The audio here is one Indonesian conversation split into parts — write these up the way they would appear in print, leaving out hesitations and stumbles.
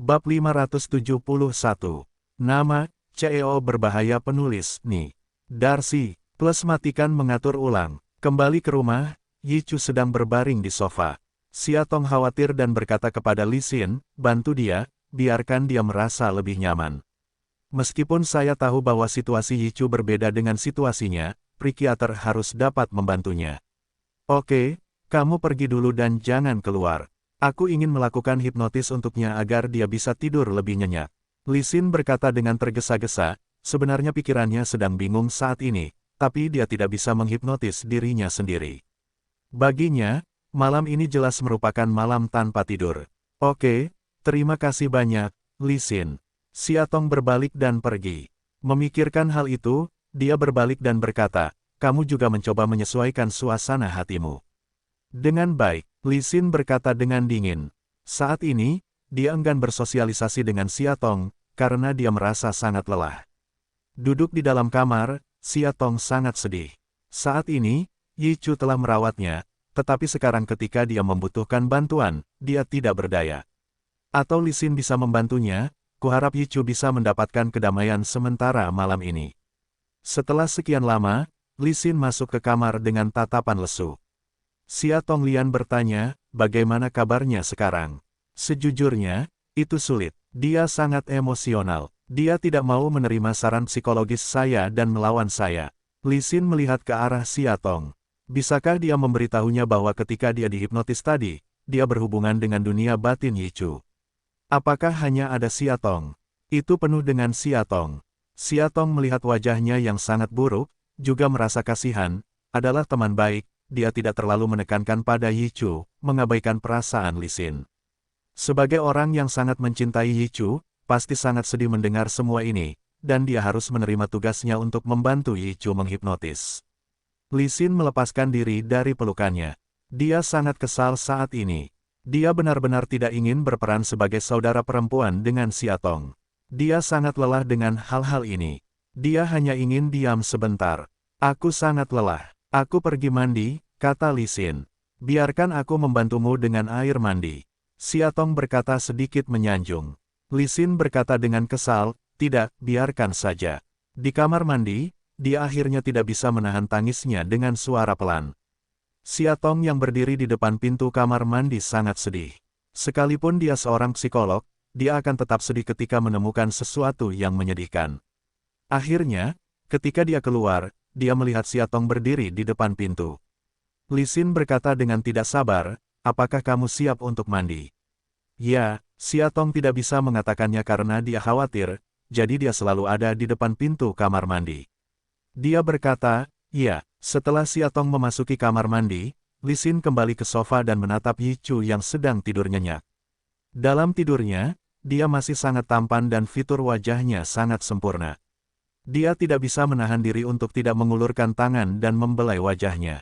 Bab 571. Nama, CEO berbahaya penulis, Ni. Darcy, plus matikan mengatur ulang. Kembali ke rumah, Yi Chu sedang berbaring di sofa. Xia Tong khawatir dan berkata kepada Li Xin, bantu dia, biarkan dia merasa lebih nyaman. Meskipun saya tahu bahwa situasi Yi Chu berbeda dengan situasinya, psikiater harus dapat membantunya. Oke, kamu pergi dulu dan jangan keluar. Aku ingin melakukan hipnotis untuknya agar dia bisa tidur lebih nyenyak. Li Xin berkata dengan tergesa-gesa, sebenarnya pikirannya sedang bingung saat ini, tapi dia tidak bisa menghipnotis dirinya sendiri. Baginya, malam ini jelas merupakan malam tanpa tidur. Oke, terima kasih banyak, Li Xin. Xia Tong berbalik dan pergi. Memikirkan hal itu, dia berbalik dan berkata, kamu juga mencoba menyesuaikan suasana hatimu. Dengan baik, Li Xin berkata dengan dingin. Saat ini, dia enggan bersosialisasi dengan Xia Tong, karena dia merasa sangat lelah. Duduk di dalam kamar, Xia Tong sangat sedih. Saat ini, Yi Chu telah merawatnya, tetapi sekarang ketika dia membutuhkan bantuan, dia tidak berdaya. Atau Li Xin bisa membantunya, kuharap Yi Chu bisa mendapatkan kedamaian sementara malam ini. Setelah sekian lama, Li Xin masuk ke kamar dengan tatapan lesu. Xia Tong Lian bertanya, bagaimana kabarnya sekarang? Sejujurnya, itu sulit. Dia sangat emosional. Dia tidak mau menerima saran psikologis saya dan melawan saya. Li Xin melihat ke arah Xia Tong. Bisakah dia memberitahunya bahwa ketika dia dihipnotis tadi, dia berhubungan dengan dunia batin Yi Chu? Apakah hanya ada Xia Tong? Itu penuh dengan Xia Tong. Xia Tong melihat wajahnya yang sangat buruk, juga merasa kasihan, adalah teman baik. Dia tidak terlalu menekankan pada Yi Chu, mengabaikan perasaan Li Xin. Sebagai orang yang sangat mencintai Yi Chu, pasti sangat sedih mendengar semua ini, dan dia harus menerima tugasnya untuk membantu Yi Chu menghipnotis. Li Xin melepaskan diri dari pelukannya. Dia sangat kesal saat ini. Dia benar-benar tidak ingin berperan sebagai saudara perempuan dengan Xia Tong. Dia sangat lelah dengan hal-hal ini. Dia hanya ingin diam sebentar. Aku sangat lelah. Aku pergi mandi, kata Li Xin. Biarkan aku membantumu dengan air mandi. Xia Tong berkata sedikit menyanjung. Li Xin berkata dengan kesal, tidak, biarkan saja. Di kamar mandi, dia akhirnya tidak bisa menahan tangisnya dengan suara pelan. Xia Tong yang berdiri di depan pintu kamar mandi sangat sedih. Sekalipun dia seorang psikolog, dia akan tetap sedih ketika menemukan sesuatu yang menyedihkan. Akhirnya, ketika dia keluar, dia melihat Xia Tong berdiri di depan pintu. Li Xin berkata dengan tidak sabar, apakah kamu siap untuk mandi? Ya, Xia Tong tidak bisa mengatakannya karena dia khawatir, jadi dia selalu ada di depan pintu kamar mandi. Dia berkata, ya. Setelah Xia Tong memasuki kamar mandi, Li Xin kembali ke sofa dan menatap Yi Chu yang sedang tidur nyenyak. Dalam tidurnya, dia masih sangat tampan dan fitur wajahnya sangat sempurna. Dia tidak bisa menahan diri untuk tidak mengulurkan tangan dan membelai wajahnya.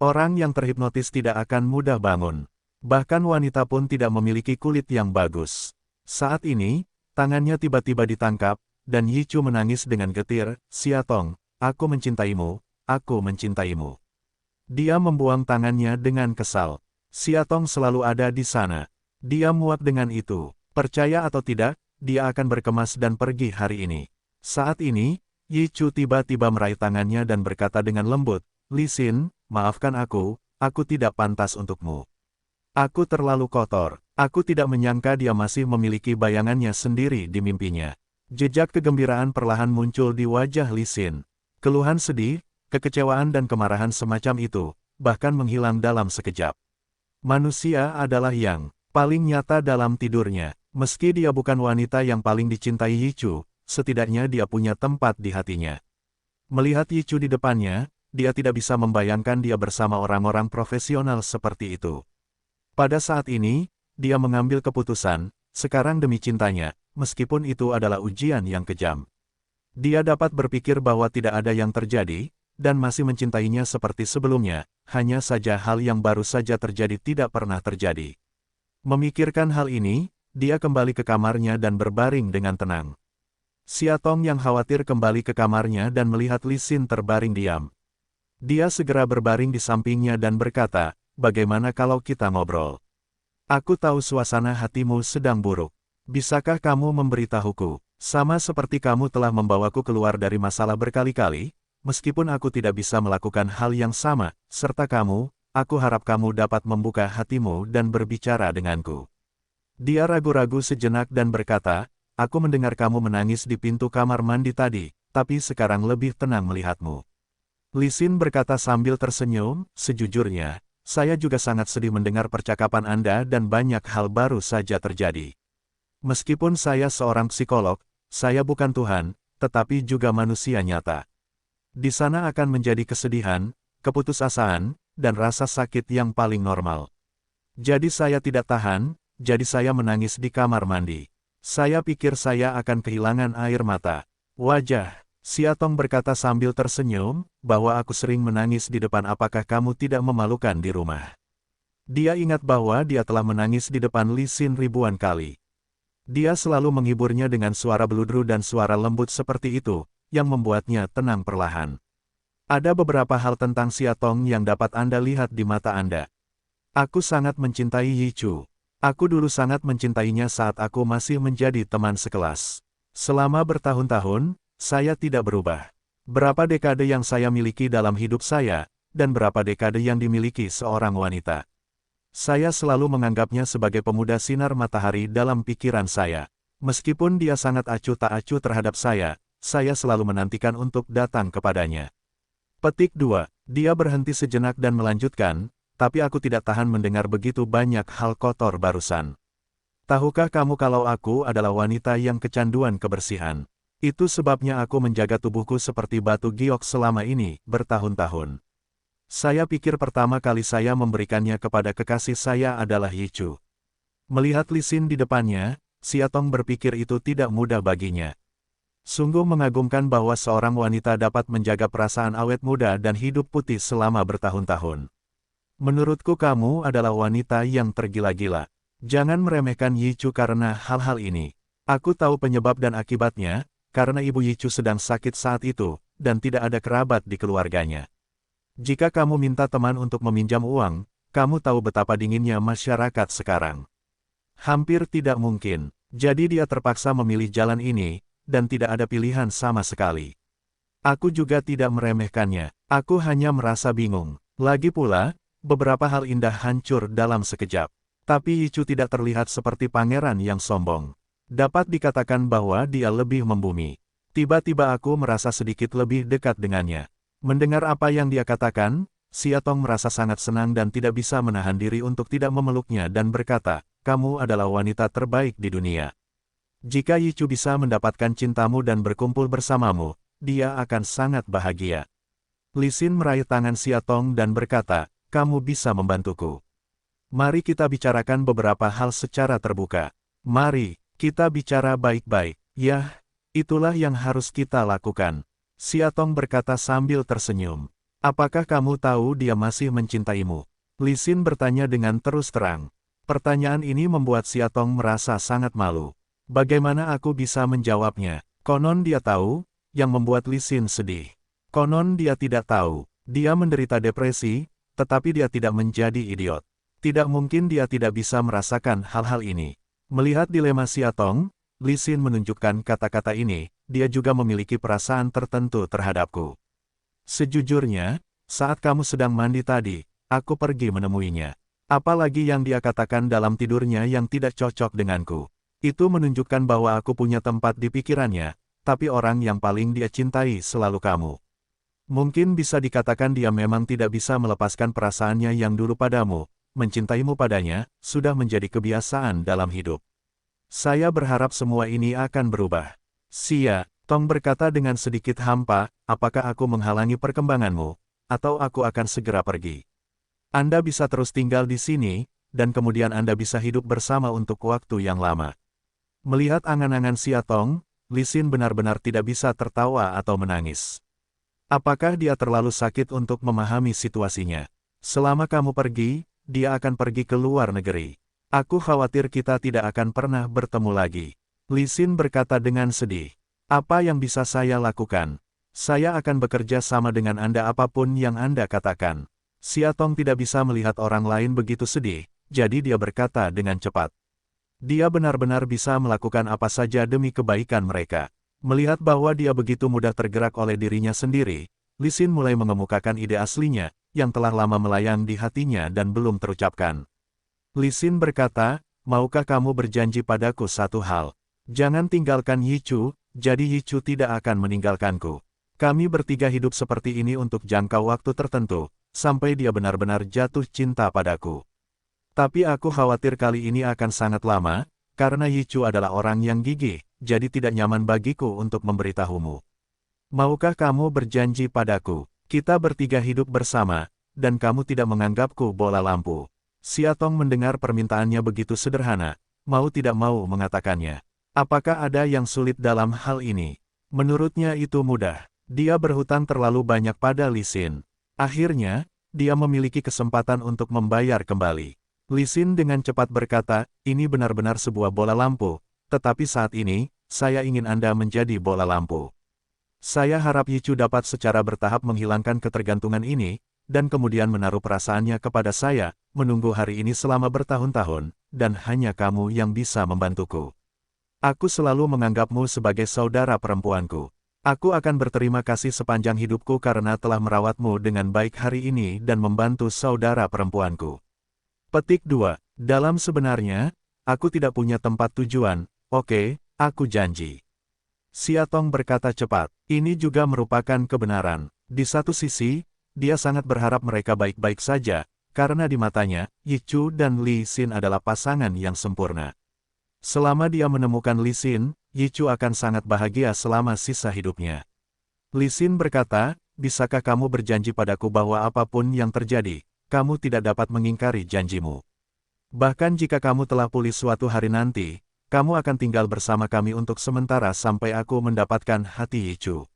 Orang yang terhipnotis tidak akan mudah bangun. Bahkan wanita pun tidak memiliki kulit yang bagus. Saat ini, tangannya tiba-tiba ditangkap, dan Yi Chu menangis dengan getir, Xia Tong, aku mencintaimu, aku mencintaimu. Dia membuang tangannya dengan kesal. Xia Tong selalu ada di sana. Dia muak dengan itu. Percaya atau tidak, dia akan berkemas dan pergi hari ini. Saat ini, Yi Chu tiba-tiba meraih tangannya dan berkata dengan lembut, Li Xin, maafkan aku tidak pantas untukmu. Aku terlalu kotor. Aku tidak menyangka dia masih memiliki bayangannya sendiri di mimpinya. Jejak kegembiraan perlahan muncul di wajah Li Xin. Keluhan sedih, kekecewaan dan kemarahan semacam itu, bahkan menghilang dalam sekejap. Manusia adalah yang paling nyata dalam tidurnya. Meski dia bukan wanita yang paling dicintai Yi Chu, setidaknya dia punya tempat di hatinya. Melihat Yi Chu di depannya, dia tidak bisa membayangkan dia bersama orang-orang profesional seperti itu. Pada saat ini, dia mengambil keputusan, sekarang demi cintanya, meskipun itu adalah ujian yang kejam. Dia dapat berpikir bahwa tidak ada yang terjadi, dan masih mencintainya seperti sebelumnya, hanya saja hal yang baru saja terjadi tidak pernah terjadi. Memikirkan hal ini, dia kembali ke kamarnya dan berbaring dengan tenang. Xia Tong yang khawatir kembali ke kamarnya dan melihat Li Xin terbaring diam. Dia segera berbaring di sampingnya dan berkata, bagaimana kalau kita ngobrol? Aku tahu suasana hatimu sedang buruk. Bisakah kamu memberitahuku, sama seperti kamu telah membawaku keluar dari masalah berkali-kali, meskipun aku tidak bisa melakukan hal yang sama, serta kamu, aku harap kamu dapat membuka hatimu dan berbicara denganku. Dia ragu-ragu sejenak dan berkata, aku mendengar kamu menangis di pintu kamar mandi tadi, tapi sekarang lebih tenang melihatmu. Li Xin berkata sambil tersenyum, sejujurnya, saya juga sangat sedih mendengar percakapan Anda dan banyak hal baru saja terjadi. Meskipun saya seorang psikolog, saya bukan Tuhan, tetapi juga manusia nyata. Di sana akan menjadi kesedihan, keputusasaan, dan rasa sakit yang paling normal. Jadi saya tidak tahan, jadi saya menangis di kamar mandi. Saya pikir saya akan kehilangan air mata. Wajah, Siatong berkata sambil tersenyum, bahwa aku sering menangis di depan apakah kamu tidak memalukan di rumah. Dia ingat bahwa dia telah menangis di depan Li Xin ribuan kali. Dia selalu menghiburnya dengan suara beludru dan suara lembut seperti itu, yang membuatnya tenang perlahan. Ada beberapa hal tentang Siatong yang dapat Anda lihat di mata Anda. Aku sangat mencintai Yi Chu. Aku dulu sangat mencintainya saat aku masih menjadi teman sekelas. Selama bertahun-tahun, saya tidak berubah. Berapa dekade yang saya miliki dalam hidup saya, dan berapa dekade yang dimiliki seorang wanita. Saya selalu menganggapnya sebagai pemuda sinar matahari dalam pikiran saya. Meskipun dia sangat acuh tak acuh terhadap saya selalu menantikan untuk datang kepadanya. Petik 2. Dia berhenti sejenak dan melanjutkan, tapi aku tidak tahan mendengar begitu banyak hal kotor barusan. Tahukah kamu kalau aku adalah wanita yang kecanduan kebersihan? Itu sebabnya aku menjaga tubuhku seperti batu giok selama ini, bertahun-tahun. Saya pikir pertama kali saya memberikannya kepada kekasih saya adalah Yi Chu. Melihat Li Xin di depannya, Siatong berpikir itu tidak mudah baginya. Sungguh mengagumkan bahwa seorang wanita dapat menjaga perasaan awet muda dan hidup putih selama bertahun-tahun. Menurutku kamu adalah wanita yang tergila-gila. Jangan meremehkan Yi Chu karena hal-hal ini. Aku tahu penyebab dan akibatnya, karena ibu Yi Chu sedang sakit saat itu, dan tidak ada kerabat di keluarganya. Jika kamu minta teman untuk meminjam uang, kamu tahu betapa dinginnya masyarakat sekarang. Hampir tidak mungkin, jadi dia terpaksa memilih jalan ini, dan tidak ada pilihan sama sekali. Aku juga tidak meremehkannya, aku hanya merasa bingung. Lagi pula, beberapa hal indah hancur dalam sekejap. Tapi Yi Chu tidak terlihat seperti pangeran yang sombong. Dapat dikatakan bahwa dia lebih membumi. Tiba-tiba aku merasa sedikit lebih dekat dengannya. Mendengar apa yang dia katakan, Siatong merasa sangat senang dan tidak bisa menahan diri untuk tidak memeluknya dan berkata, kamu adalah wanita terbaik di dunia. Jika Yi Chu bisa mendapatkan cintamu dan berkumpul bersamamu, dia akan sangat bahagia. Li Xin meraih tangan Siatong dan berkata, kamu bisa membantuku. Mari kita bicarakan beberapa hal secara terbuka. Mari, kita bicara baik-baik. Yah, itulah yang harus kita lakukan. Siatong berkata sambil tersenyum. Apakah kamu tahu dia masih mencintaimu? Li Xin bertanya dengan terus terang. Pertanyaan ini membuat Siatong merasa sangat malu. Bagaimana aku bisa menjawabnya? Konon dia tahu, yang membuat Li Xin sedih. Konon dia tidak tahu, dia menderita depresi, tetapi dia tidak menjadi idiot. Tidak mungkin dia tidak bisa merasakan hal-hal ini. Melihat dilema Siatong, Li Xin menunjukkan kata-kata ini, dia juga memiliki perasaan tertentu terhadapku. Sejujurnya, saat kamu sedang mandi tadi, aku pergi menemuinya. Apalagi yang dia katakan dalam tidurnya yang tidak cocok denganku. Itu menunjukkan bahwa aku punya tempat di pikirannya, tapi orang yang paling dia cintai selalu kamu. Mungkin bisa dikatakan dia memang tidak bisa melepaskan perasaannya yang dulu padamu, mencintaimu padanya, sudah menjadi kebiasaan dalam hidup. Saya berharap semua ini akan berubah. Siatong berkata dengan sedikit hampa, apakah aku menghalangi perkembanganmu, atau aku akan segera pergi. Anda bisa terus tinggal di sini, dan kemudian Anda bisa hidup bersama untuk waktu yang lama. Melihat angan-angan Siatong, Li Xin benar-benar tidak bisa tertawa atau menangis. Apakah dia terlalu sakit untuk memahami situasinya? Selama kamu pergi, dia akan pergi ke luar negeri. Aku khawatir kita tidak akan pernah bertemu lagi. Li Xin berkata dengan sedih. Apa yang bisa saya lakukan? Saya akan bekerja sama dengan Anda apapun yang Anda katakan. Siatong tidak bisa melihat orang lain begitu sedih, jadi dia berkata dengan cepat. Dia benar-benar bisa melakukan apa saja demi kebaikan mereka. Melihat bahwa dia begitu mudah tergerak oleh dirinya sendiri, Li Xin mulai mengemukakan ide aslinya, yang telah lama melayang di hatinya dan belum terucapkan. Li Xin berkata, maukah kamu berjanji padaku satu hal? Jangan tinggalkan Yichu, jadi Yichu tidak akan meninggalkanku. Kami bertiga hidup seperti ini untuk jangka waktu tertentu, sampai dia benar-benar jatuh cinta padaku. Tapi aku khawatir kali ini akan sangat lama, karena Yichu adalah orang yang gigih, jadi tidak nyaman bagiku untuk memberitahumu. Maukah kamu berjanji padaku, kita bertiga hidup bersama, dan kamu tidak menganggapku bola lampu? Xia Tong mendengar permintaannya begitu sederhana, mau tidak mau mengatakannya. Apakah ada yang sulit dalam hal ini? Menurutnya itu mudah. Dia berhutang terlalu banyak pada Li Xin. Akhirnya, dia memiliki kesempatan untuk membayar kembali. Li Xin dengan cepat berkata, ini benar-benar sebuah bola lampu, tetapi saat ini, saya ingin Anda menjadi bola lampu. Saya harap Yichu dapat secara bertahap menghilangkan ketergantungan ini, dan kemudian menaruh perasaannya kepada saya, menunggu hari ini selama bertahun-tahun, dan hanya kamu yang bisa membantuku. Aku selalu menganggapmu sebagai saudara perempuanku. Aku akan berterima kasih sepanjang hidupku karena telah merawatmu dengan baik hari ini dan membantu saudara perempuanku. Petik 2. Dalam sebenarnya, aku tidak punya tempat tujuan, oke, aku janji. Xia Tong berkata cepat, ini juga merupakan kebenaran. Di satu sisi, dia sangat berharap mereka baik-baik saja, karena di matanya, Yichu dan Li Xin adalah pasangan yang sempurna. Selama dia menemukan Li Xin, Yichu akan sangat bahagia selama sisa hidupnya. Li Xin berkata, bisakah kamu berjanji padaku bahwa apapun yang terjadi, kamu tidak dapat mengingkari janjimu. Bahkan jika kamu telah pulih suatu hari nanti, kamu akan tinggal bersama kami untuk sementara sampai aku mendapatkan hati Yichu.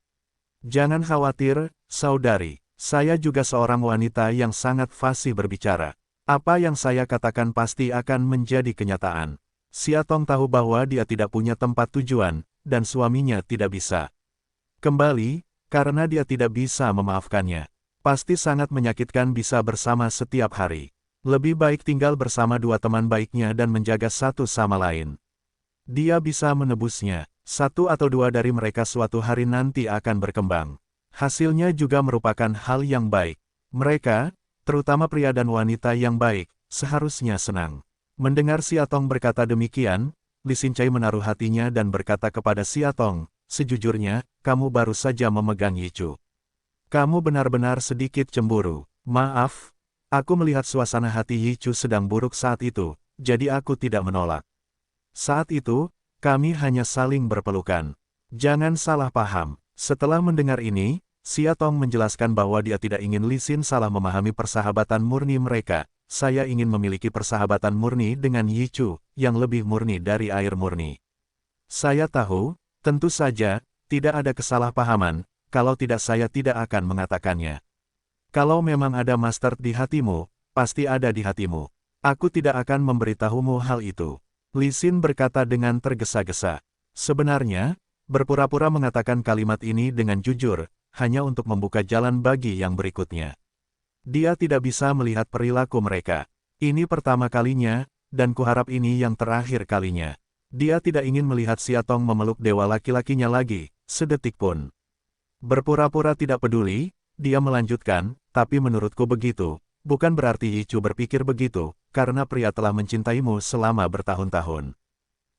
Jangan khawatir, saudari, saya juga seorang wanita yang sangat fasih berbicara. Apa yang saya katakan pasti akan menjadi kenyataan. Xia Tong tahu bahwa dia tidak punya tempat tujuan, dan suaminya tidak bisa kembali, karena dia tidak bisa memaafkannya. Pasti sangat menyakitkan bisa bersama setiap hari. Lebih baik tinggal bersama dua teman baiknya dan menjaga satu sama lain. Dia bisa menebusnya. Satu atau dua dari mereka suatu hari nanti akan berkembang. Hasilnya juga merupakan hal yang baik. Mereka, terutama pria dan wanita yang baik, seharusnya senang. Mendengar Xia Tong berkata demikian, Li Xin menaruh hatinya dan berkata kepada Xia Tong, sejujurnya, kamu baru saja memegang Yichu. Kamu benar-benar sedikit cemburu. Maaf, aku melihat suasana hati Yichu sedang buruk saat itu, jadi aku tidak menolak. Saat itu, kami hanya saling berpelukan. Jangan salah paham. Setelah mendengar ini, Xia Tong menjelaskan bahwa dia tidak ingin Li Xin salah memahami persahabatan murni mereka. Saya ingin memiliki persahabatan murni dengan Yichu, yang lebih murni dari air murni. Saya tahu, tentu saja, tidak ada kesalahpahaman, kalau tidak saya tidak akan mengatakannya. Kalau memang ada master di hatimu, pasti ada di hatimu. Aku tidak akan memberitahumu hal itu. Li Xin berkata dengan tergesa-gesa. Sebenarnya, berpura-pura mengatakan kalimat ini dengan jujur, hanya untuk membuka jalan bagi yang berikutnya. Dia tidak bisa melihat perilaku mereka. Ini pertama kalinya, dan kuharap ini yang terakhir kalinya. Dia tidak ingin melihat Xia Tong memeluk dewa laki-lakinya lagi, sedetik pun. Berpura-pura tidak peduli, dia melanjutkan, tapi menurutku begitu, bukan berarti Yichu berpikir begitu, karena pria telah mencintaimu selama bertahun-tahun.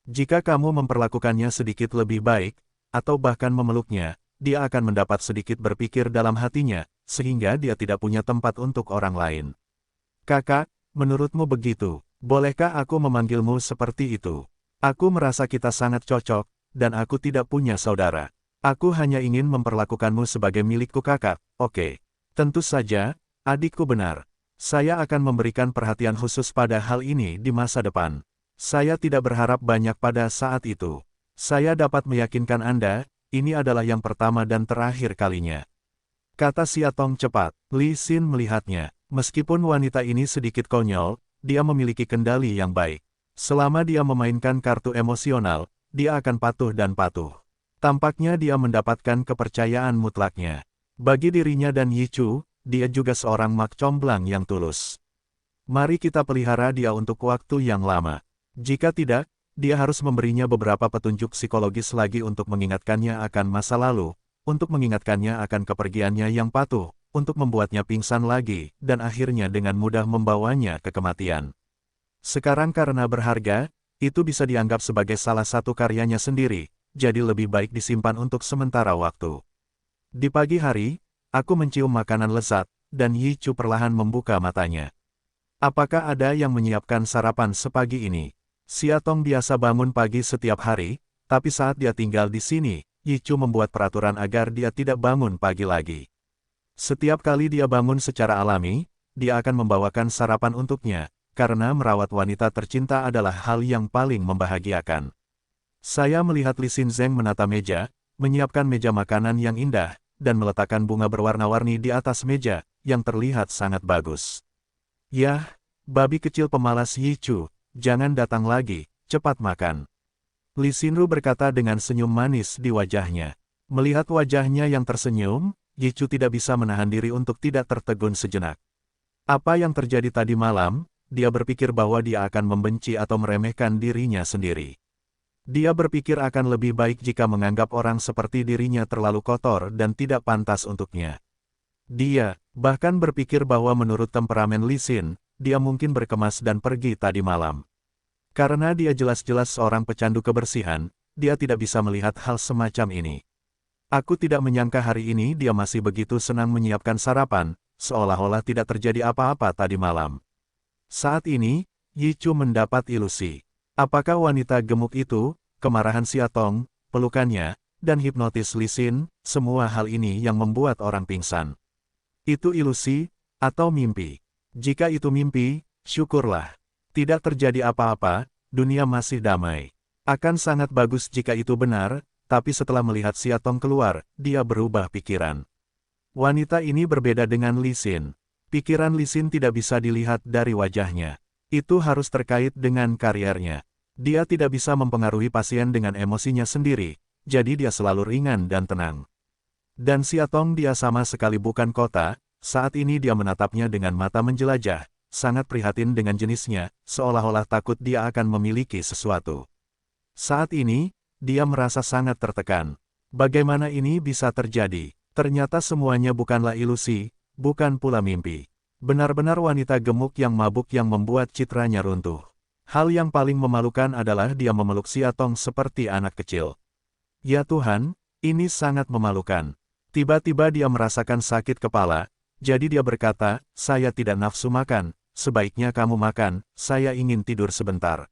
Jika kamu memperlakukannya sedikit lebih baik, atau bahkan memeluknya, dia akan mendapat sedikit berpikir dalam hatinya, sehingga dia tidak punya tempat untuk orang lain. Kakak, menurutmu begitu, bolehkah aku memanggilmu seperti itu? Aku merasa kita sangat cocok, dan aku tidak punya saudara. Aku hanya ingin memperlakukanmu sebagai milikku kakak, oke. Tentu saja, adikku benar. Saya akan memberikan perhatian khusus pada hal ini di masa depan. Saya tidak berharap banyak pada saat itu. Saya dapat meyakinkan Anda, ini adalah yang pertama dan terakhir kalinya. Kata Xia Tong cepat. Li Xin melihatnya. Meskipun wanita ini sedikit konyol, dia memiliki kendali yang baik. Selama dia memainkan kartu emosional, dia akan patuh dan patuh. Tampaknya dia mendapatkan kepercayaan mutlaknya. Bagi dirinya dan Yichu, dia juga seorang mak comblang yang tulus. Mari kita pelihara dia untuk waktu yang lama. Jika tidak, dia harus memberinya beberapa petunjuk psikologis lagi untuk mengingatkannya akan masa lalu, untuk mengingatkannya akan kepergiannya yang patuh, untuk membuatnya pingsan lagi, dan akhirnya dengan mudah membawanya ke kematian. Sekarang karena berharga, itu bisa dianggap sebagai salah satu karyanya sendiri, jadi lebih baik disimpan untuk sementara waktu. Di pagi hari, aku mencium makanan lezat, dan Yi Chu perlahan membuka matanya. Apakah ada yang menyiapkan sarapan sepagi ini? Xia Tong biasa bangun pagi setiap hari, tapi saat dia tinggal di sini, Yi Chu membuat peraturan agar dia tidak bangun pagi lagi. Setiap kali dia bangun secara alami, dia akan membawakan sarapan untuknya, karena merawat wanita tercinta adalah hal yang paling membahagiakan. Saya melihat Li Xinzeng menata meja, menyiapkan meja makanan yang indah, dan meletakkan bunga berwarna-warni di atas meja, yang terlihat sangat bagus. Yah, babi kecil pemalas Yi Chu, jangan datang lagi, cepat makan. Li Xinru berkata dengan senyum manis di wajahnya. Melihat wajahnya yang tersenyum, Yi Chu tidak bisa menahan diri untuk tidak tertegun sejenak. Apa yang terjadi tadi malam, dia berpikir bahwa dia akan membenci atau meremehkan dirinya sendiri. Dia berpikir akan lebih baik jika menganggap orang seperti dirinya terlalu kotor dan tidak pantas untuknya. Dia, bahkan berpikir bahwa menurut temperamen Li Xin, dia mungkin berkemas dan pergi tadi malam. Karena dia jelas-jelas seorang pecandu kebersihan, dia tidak bisa melihat hal semacam ini. Aku tidak menyangka hari ini dia masih begitu senang menyiapkan sarapan, seolah-olah tidak terjadi apa-apa tadi malam. Saat ini, Yi Chu mendapat ilusi. Apakah wanita gemuk itu, kemarahan Xia Tong, pelukannya, dan hipnotis Li Xin, semua hal ini yang membuat orang pingsan? Itu ilusi, atau mimpi? Jika itu mimpi, syukurlah. Tidak terjadi apa-apa, dunia masih damai. Akan sangat bagus jika itu benar, tapi setelah melihat Xia Tong keluar, dia berubah pikiran. Wanita ini berbeda dengan Li Xin. Pikiran Li Xin tidak bisa dilihat dari wajahnya. Itu harus terkait dengan kariernya. Dia tidak bisa mempengaruhi pasien dengan emosinya sendiri, jadi dia selalu ringan dan tenang. Dan Xia Tong dia sama sekali bukan kota, saat ini dia menatapnya dengan mata menjelajah, sangat prihatin dengan jenisnya, seolah-olah takut dia akan memiliki sesuatu. Saat ini, dia merasa sangat tertekan. Bagaimana ini bisa terjadi? Ternyata semuanya bukanlah ilusi, bukan pula mimpi. Benar-benar wanita gemuk yang mabuk yang membuat citranya runtuh. Hal yang paling memalukan adalah dia memeluk Xia Tong seperti anak kecil. Ya Tuhan, ini sangat memalukan. Tiba-tiba dia merasakan sakit kepala, jadi dia berkata, saya tidak nafsu makan, sebaiknya kamu makan, saya ingin tidur sebentar.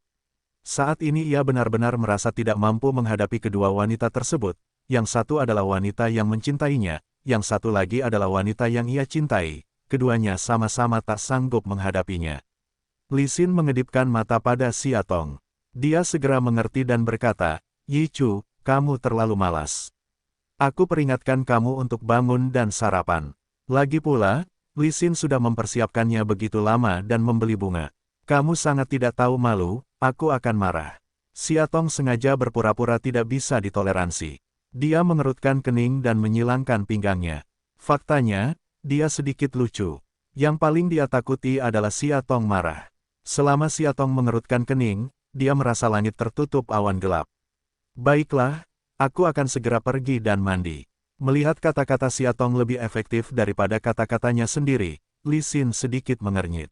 Saat ini ia benar-benar merasa tidak mampu menghadapi kedua wanita tersebut, yang satu adalah wanita yang mencintainya, yang satu lagi adalah wanita yang ia cintai, keduanya sama-sama tak sanggup menghadapinya. Li Xin mengedipkan mata pada Xia Tong. Dia segera mengerti dan berkata, Yi Chu, kamu terlalu malas. Aku peringatkan kamu untuk bangun dan sarapan. Lagi pula, Li Xin sudah mempersiapkannya begitu lama dan membeli bunga. Kamu sangat tidak tahu malu, aku akan marah. Xia Tong sengaja berpura-pura tidak bisa ditoleransi. Dia mengerutkan kening dan menyilangkan pinggangnya. Faktanya, dia sedikit lucu. Yang paling dia takuti adalah Xia Tong marah. Selama Xia Tong mengerutkan kening, dia merasa langit tertutup awan gelap. Baiklah, aku akan segera pergi dan mandi. Melihat kata-kata Xia Tong lebih efektif daripada kata-katanya sendiri, Li Xin sedikit mengernyit.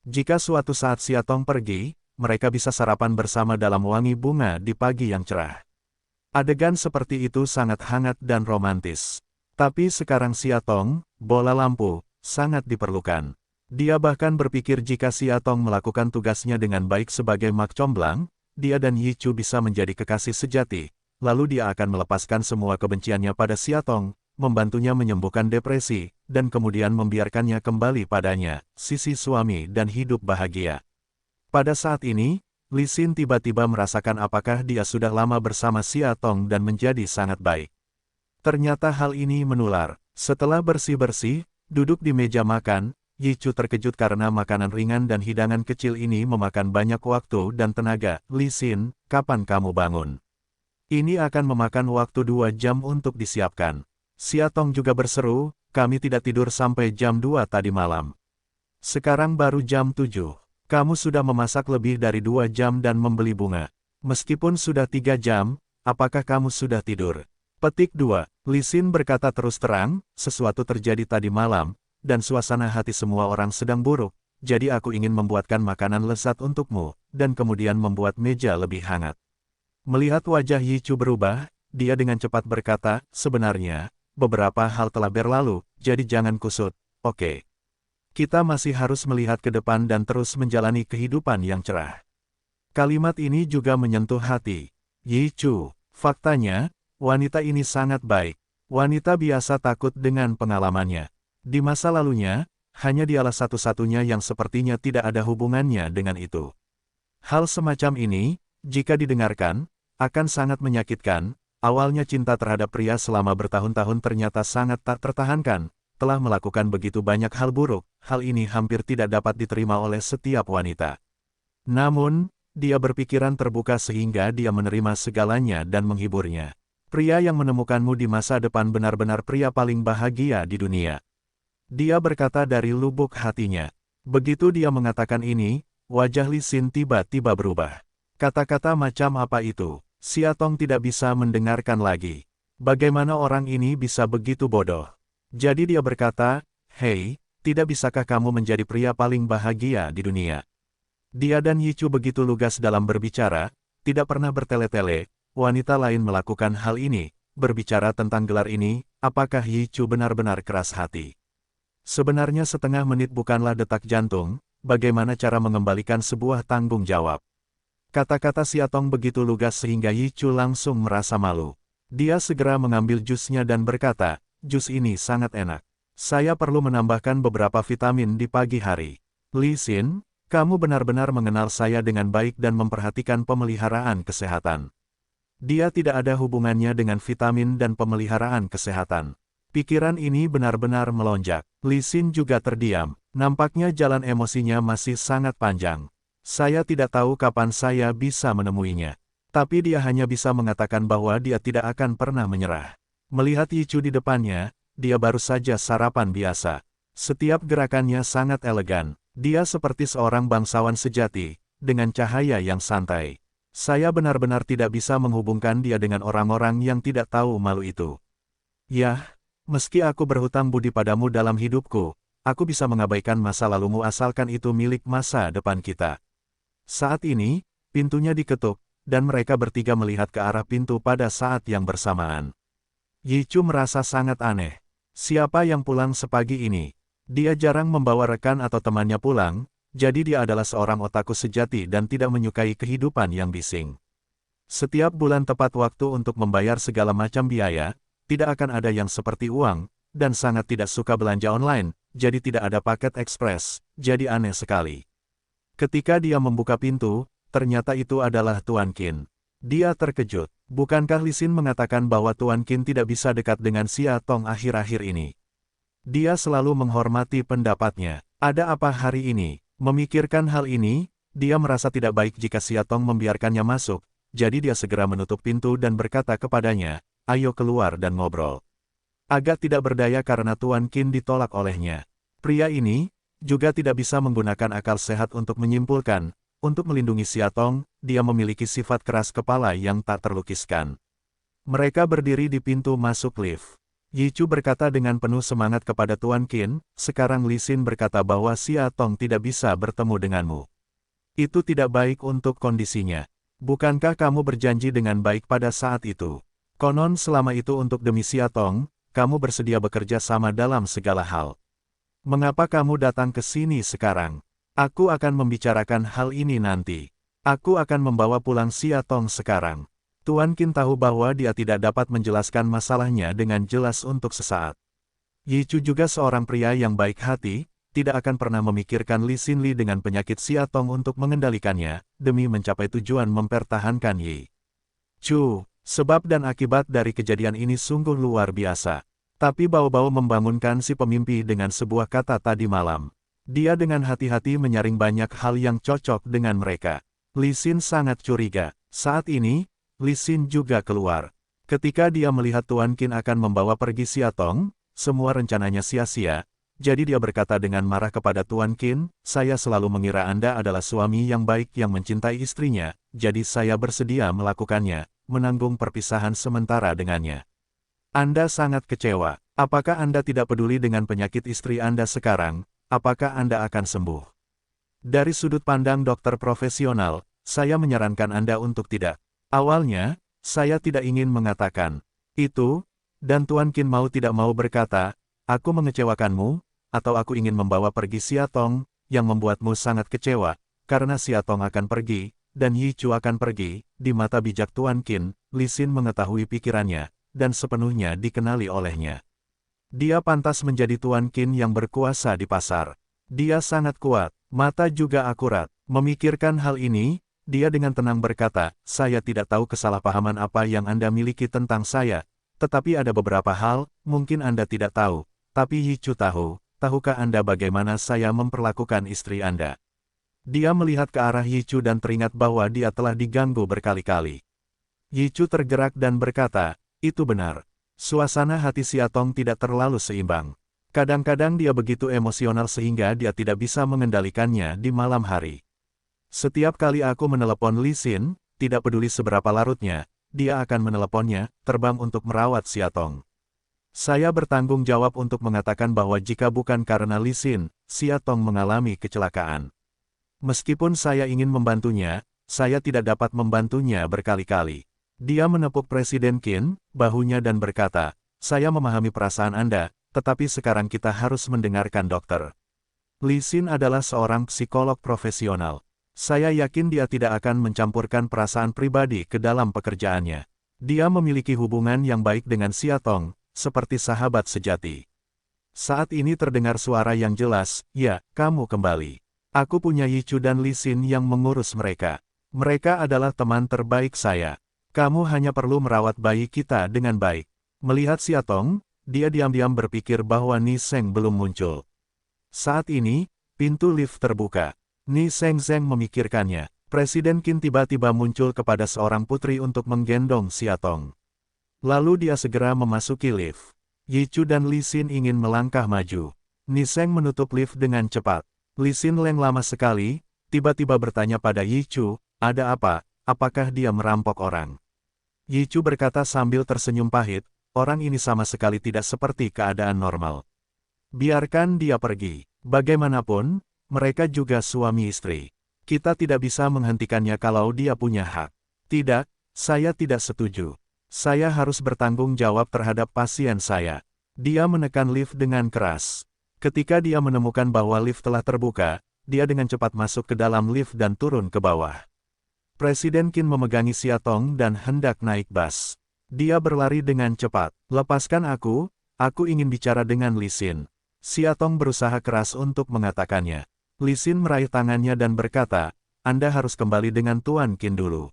Jika suatu saat Xia Tong pergi, mereka bisa sarapan bersama dalam wangi bunga di pagi yang cerah. Adegan seperti itu sangat hangat dan romantis. Tapi sekarang Xia Tong, bola lampu, sangat diperlukan. Dia bahkan berpikir jika Xia Tong melakukan tugasnya dengan baik sebagai mak comblang, dia dan Yi Chu bisa menjadi kekasih sejati, lalu dia akan melepaskan semua kebenciannya pada Xia Tong, membantunya menyembuhkan depresi, dan kemudian membiarkannya kembali padanya, sisi suami dan hidup bahagia. Pada saat ini, Li Xin tiba-tiba merasakan apakah dia sudah lama bersama Xia Tong dan menjadi sangat baik. Ternyata hal ini menular. Setelah bersih-bersih, duduk di meja makan, Yi Chu terkejut karena makanan ringan dan hidangan kecil ini memakan banyak waktu dan tenaga. Li Xin, kapan kamu bangun? Ini akan memakan waktu 2 jam untuk disiapkan. Xia Tong juga berseru, kami tidak tidur sampai jam 2 tadi malam. Sekarang baru jam 7. Kamu sudah memasak lebih dari 2 jam dan membeli bunga. Meskipun sudah 3 jam, apakah kamu sudah tidur? Petik 2. Li Xin berkata terus terang, sesuatu terjadi tadi malam, dan suasana hati semua orang sedang buruk, jadi aku ingin membuatkan makanan lezat untukmu, dan kemudian membuat meja lebih hangat. Melihat wajah Yi Chu berubah, dia dengan cepat berkata, sebenarnya, beberapa hal telah berlalu, jadi jangan kusut, oke. Kita masih harus melihat ke depan dan terus menjalani kehidupan yang cerah. Kalimat ini juga menyentuh hati Yi Chu. Faktanya, wanita ini sangat baik. Wanita biasa takut dengan pengalamannya. Di masa lalunya, hanya dialah satu-satunya yang sepertinya tidak ada hubungannya dengan itu. Hal semacam ini, jika didengarkan, akan sangat menyakitkan. Awalnya cinta terhadap pria selama bertahun-tahun ternyata sangat tak tertahankan. Telah melakukan begitu banyak hal buruk, hal ini hampir tidak dapat diterima oleh setiap wanita. Namun, dia berpikiran terbuka sehingga dia menerima segalanya dan menghiburnya. Pria yang menemukanmu di masa depan benar-benar pria paling bahagia di dunia. Dia berkata dari lubuk hatinya. Begitu dia mengatakan ini, wajah Li Xin tiba-tiba berubah. Kata-kata macam apa itu? Xia Tong tidak bisa mendengarkan lagi. Bagaimana orang ini bisa begitu bodoh? Jadi dia berkata, hei, tidak bisakah kamu menjadi pria paling bahagia di dunia? Dia dan Yi Chu begitu lugas dalam berbicara, tidak pernah bertele-tele. Wanita lain melakukan hal ini, berbicara tentang gelar ini, apakah Yi Chu benar-benar keras hati? Sebenarnya setengah menit bukanlah detak jantung, bagaimana cara mengembalikan sebuah tanggung jawab? Kata-kata Xia Tong begitu lugas sehingga Yi Chu langsung merasa malu. Dia segera mengambil jusnya dan berkata, jus ini sangat enak. Saya perlu menambahkan beberapa vitamin di pagi hari. Li Xin, kamu benar-benar mengenal saya dengan baik dan memperhatikan pemeliharaan kesehatan. Dia tidak ada hubungannya dengan vitamin dan pemeliharaan kesehatan. Pikiran ini benar-benar melonjak. Li Xin juga terdiam. Nampaknya jalan emosinya masih sangat panjang. Saya tidak tahu kapan saya bisa menemuinya. Tapi dia hanya bisa mengatakan bahwa dia tidak akan pernah menyerah. Melihat Yi Chu di depannya, dia baru saja sarapan biasa. Setiap gerakannya sangat elegan. Dia seperti seorang bangsawan sejati, dengan cahaya yang santai. Saya benar-benar tidak bisa menghubungkan dia dengan orang-orang yang tidak tahu malu itu. Yah, meski aku berhutang budi padamu dalam hidupku, aku bisa mengabaikan masa lalumu asalkan itu milik masa depan kita. Saat ini, pintunya diketuk, dan mereka bertiga melihat ke arah pintu pada saat yang bersamaan. Yi Chu merasa sangat aneh. Siapa yang pulang sepagi ini? Dia jarang membawa rekan atau temannya pulang, jadi dia adalah seorang otaku sejati dan tidak menyukai kehidupan yang bising. Setiap bulan tepat waktu untuk membayar segala macam biaya, tidak akan ada yang seperti uang, dan sangat tidak suka belanja online, jadi tidak ada paket ekspres, jadi aneh sekali. Ketika dia membuka pintu, ternyata itu adalah Tuan Qin. Dia terkejut. Bukankah Li Xin mengatakan bahwa Tuan Qin tidak bisa dekat dengan Xia Tong akhir-akhir ini? Dia selalu menghormati pendapatnya. Ada apa hari ini? Memikirkan hal ini, dia merasa tidak baik jika Xia Tong membiarkannya masuk, jadi dia segera menutup pintu dan berkata kepadanya, ayo keluar dan ngobrol. Agak tidak berdaya karena Tuan Qin ditolak olehnya. Pria ini juga tidak bisa menggunakan akal sehat untuk menyimpulkan. Untuk melindungi Xia Tong, dia memiliki sifat keras kepala yang tak terlukiskan. Mereka berdiri di pintu masuk lift. Yi Chu berkata dengan penuh semangat kepada Tuan Qin, sekarang Li Xin berkata bahwa Xia Tong tidak bisa bertemu denganmu. Itu tidak baik untuk kondisinya. Bukankah kamu berjanji dengan baik pada saat itu? Konon selama itu untuk demi Xia Tong, kamu bersedia bekerja sama dalam segala hal. Mengapa kamu datang ke sini sekarang? Aku akan membicarakan hal ini nanti. Aku akan membawa pulang Xia Tong sekarang. Tuan Qin tahu bahwa dia tidak dapat menjelaskan masalahnya dengan jelas untuk sesaat. Yi Chu juga seorang pria yang baik hati, tidak akan pernah memikirkan Li Xinli dengan penyakit Xia Tong untuk mengendalikannya, demi mencapai tujuan mempertahankan Yi Chu. Sebab dan akibat dari kejadian ini sungguh luar biasa. Tapi bau-bau membangunkan si pemimpi dengan sebuah kata tadi malam. Dia dengan hati-hati menyaring banyak hal yang cocok dengan mereka. Li Xin sangat curiga. Saat ini, Li Xin juga keluar. Ketika dia melihat Tuan Qin akan membawa pergi Xia Tong, semua rencananya sia-sia. Jadi dia berkata dengan marah kepada Tuan Qin, saya selalu mengira Anda adalah suami yang baik yang mencintai istrinya, jadi saya bersedia melakukannya, menanggung perpisahan sementara dengannya. Anda sangat kecewa. Apakah Anda tidak peduli dengan penyakit istri Anda sekarang? Apakah Anda akan sembuh? Dari sudut pandang dokter profesional, saya menyarankan Anda untuk tidak. Awalnya, saya tidak ingin mengatakan itu, dan Tuan Qin mau tidak mau berkata, aku mengecewakanmu, atau aku ingin membawa pergi Siatong, yang membuatmu sangat kecewa, karena Siatong akan pergi, dan Yi Chu akan pergi. Di mata bijak Tuan Qin, Li Xin mengetahui pikirannya, dan sepenuhnya dikenali olehnya. Dia pantas menjadi Tuan Qin yang berkuasa di pasar. Dia sangat kuat, mata juga akurat. Memikirkan hal ini, dia dengan tenang berkata, saya tidak tahu kesalahpahaman apa yang Anda miliki tentang saya, tetapi ada beberapa hal, mungkin Anda tidak tahu, tapi Yi Chu tahu. Tahukah Anda bagaimana saya memperlakukan istri Anda? Dia melihat ke arah Yi Chu dan teringat bahwa dia telah diganggu berkali-kali. Yi Chu tergerak dan berkata, itu benar. Suasana hati Siatong tidak terlalu seimbang. Kadang-kadang dia begitu emosional sehingga dia tidak bisa mengendalikannya di malam hari. Setiap kali aku menelepon Li Xin, tidak peduli seberapa larutnya, dia akan meneleponnya, terbang untuk merawat Siatong. Saya bertanggung jawab untuk mengatakan bahwa jika bukan karena Li Xin, Siatong mengalami kecelakaan. Meskipun saya ingin membantunya, saya tidak dapat membantunya berkali-kali. Dia menepuk Presiden Qin, bahunya dan berkata, saya memahami perasaan Anda, tetapi sekarang kita harus mendengarkan dokter. Li Xin adalah seorang psikolog profesional. Saya yakin dia tidak akan mencampurkan perasaan pribadi ke dalam pekerjaannya. Dia memiliki hubungan yang baik dengan Siatong, seperti sahabat sejati. Saat ini terdengar suara yang jelas, ya, kamu kembali. Aku punya Yi Chu dan Li Xin yang mengurus mereka. Mereka adalah teman terbaik saya. Kamu hanya perlu merawat bayi kita dengan baik. Melihat Siatong, dia diam-diam berpikir bahwa Ni Seng belum muncul. Saat ini, pintu lift terbuka. Ni Seng memikirkannya. Presiden Qin tiba-tiba muncul kepada seorang putri untuk menggendong Siatong. Lalu dia segera memasuki lift. Yi Chu dan Li Xin ingin melangkah maju. Ni Seng menutup lift dengan cepat. Li Xin lama sekali, tiba-tiba bertanya pada Yi Chu, ada apa, apakah dia merampok orang? Yi Chu berkata sambil tersenyum pahit, orang ini sama sekali tidak seperti keadaan normal. Biarkan dia pergi. Bagaimanapun, mereka juga suami istri. Kita tidak bisa menghentikannya kalau dia punya hak. Tidak, saya tidak setuju. Saya harus bertanggung jawab terhadap pasien saya. Dia menekan lift dengan keras. Ketika dia menemukan bahwa lift telah terbuka, dia dengan cepat masuk ke dalam lift dan turun ke bawah. Presiden Qin memegangi Siatong dan hendak naik bus. Dia berlari dengan cepat. Lepaskan aku ingin bicara dengan Li Xin. Siatong berusaha keras untuk mengatakannya. Li Xin meraih tangannya dan berkata, Anda harus kembali dengan Tuan Qin dulu.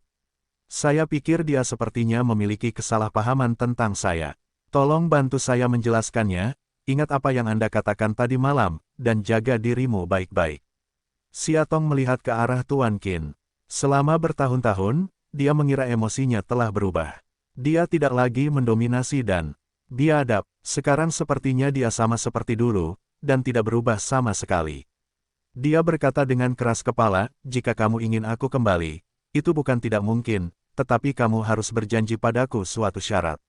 Saya pikir dia sepertinya memiliki kesalahpahaman tentang saya. Tolong bantu saya menjelaskannya, ingat apa yang Anda katakan tadi malam, dan jaga dirimu baik-baik. Siatong melihat ke arah Tuan Qin. Selama bertahun-tahun, dia mengira emosinya telah berubah. Dia tidak lagi mendominasi dan biadab. Sekarang sepertinya dia sama seperti dulu, dan tidak berubah sama sekali. Dia berkata dengan keras kepala, jika kamu ingin aku kembali, itu bukan tidak mungkin, tetapi kamu harus berjanji padaku suatu syarat.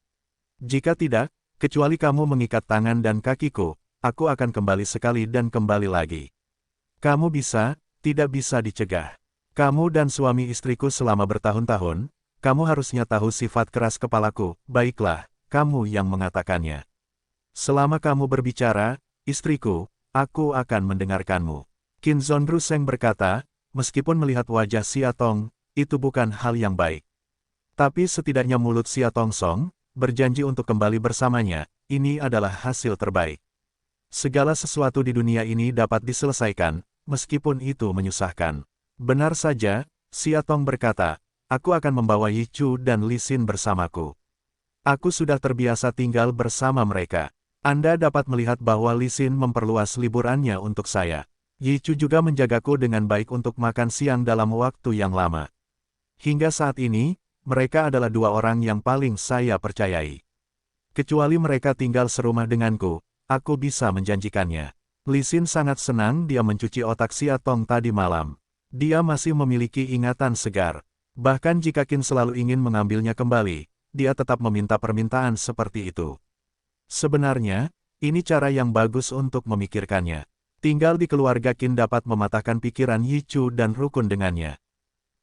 Jika tidak, kecuali kamu mengikat tangan dan kakiku, aku akan kembali sekali dan kembali lagi. Kamu bisa, tidak bisa dicegah. Kamu dan suami istriku selama bertahun-tahun, kamu harusnya tahu sifat keras kepalaku, baiklah, kamu yang mengatakannya. Selama kamu berbicara, istriku, aku akan mendengarkanmu. Qin Zonruseng berkata, meskipun melihat wajah Siatong, itu bukan hal yang baik. Tapi setidaknya mulut Siatong Song, berjanji untuk kembali bersamanya, ini adalah hasil terbaik. Segala sesuatu di dunia ini dapat diselesaikan, meskipun itu menyusahkan. Benar saja, Siatong berkata, aku akan membawa Yi Chu dan Li Xin bersamaku. Aku sudah terbiasa tinggal bersama mereka. Anda dapat melihat bahwa Li Xin memperluas liburannya untuk saya. Yi Chu juga menjagaku dengan baik untuk makan siang dalam waktu yang lama. Hingga saat ini, mereka adalah dua orang yang paling saya percayai. Kecuali mereka tinggal serumah denganku, aku bisa menjanjikannya. Li Xin sangat senang dia mencuci otak Xia Tong tadi malam. Dia masih memiliki ingatan segar. Bahkan jika Qin selalu ingin mengambilnya kembali, dia tetap meminta permintaan seperti itu. Sebenarnya, ini cara yang bagus untuk memikirkannya. Tinggal di keluarga Qin dapat mematahkan pikiran Yi Chu dan rukun dengannya.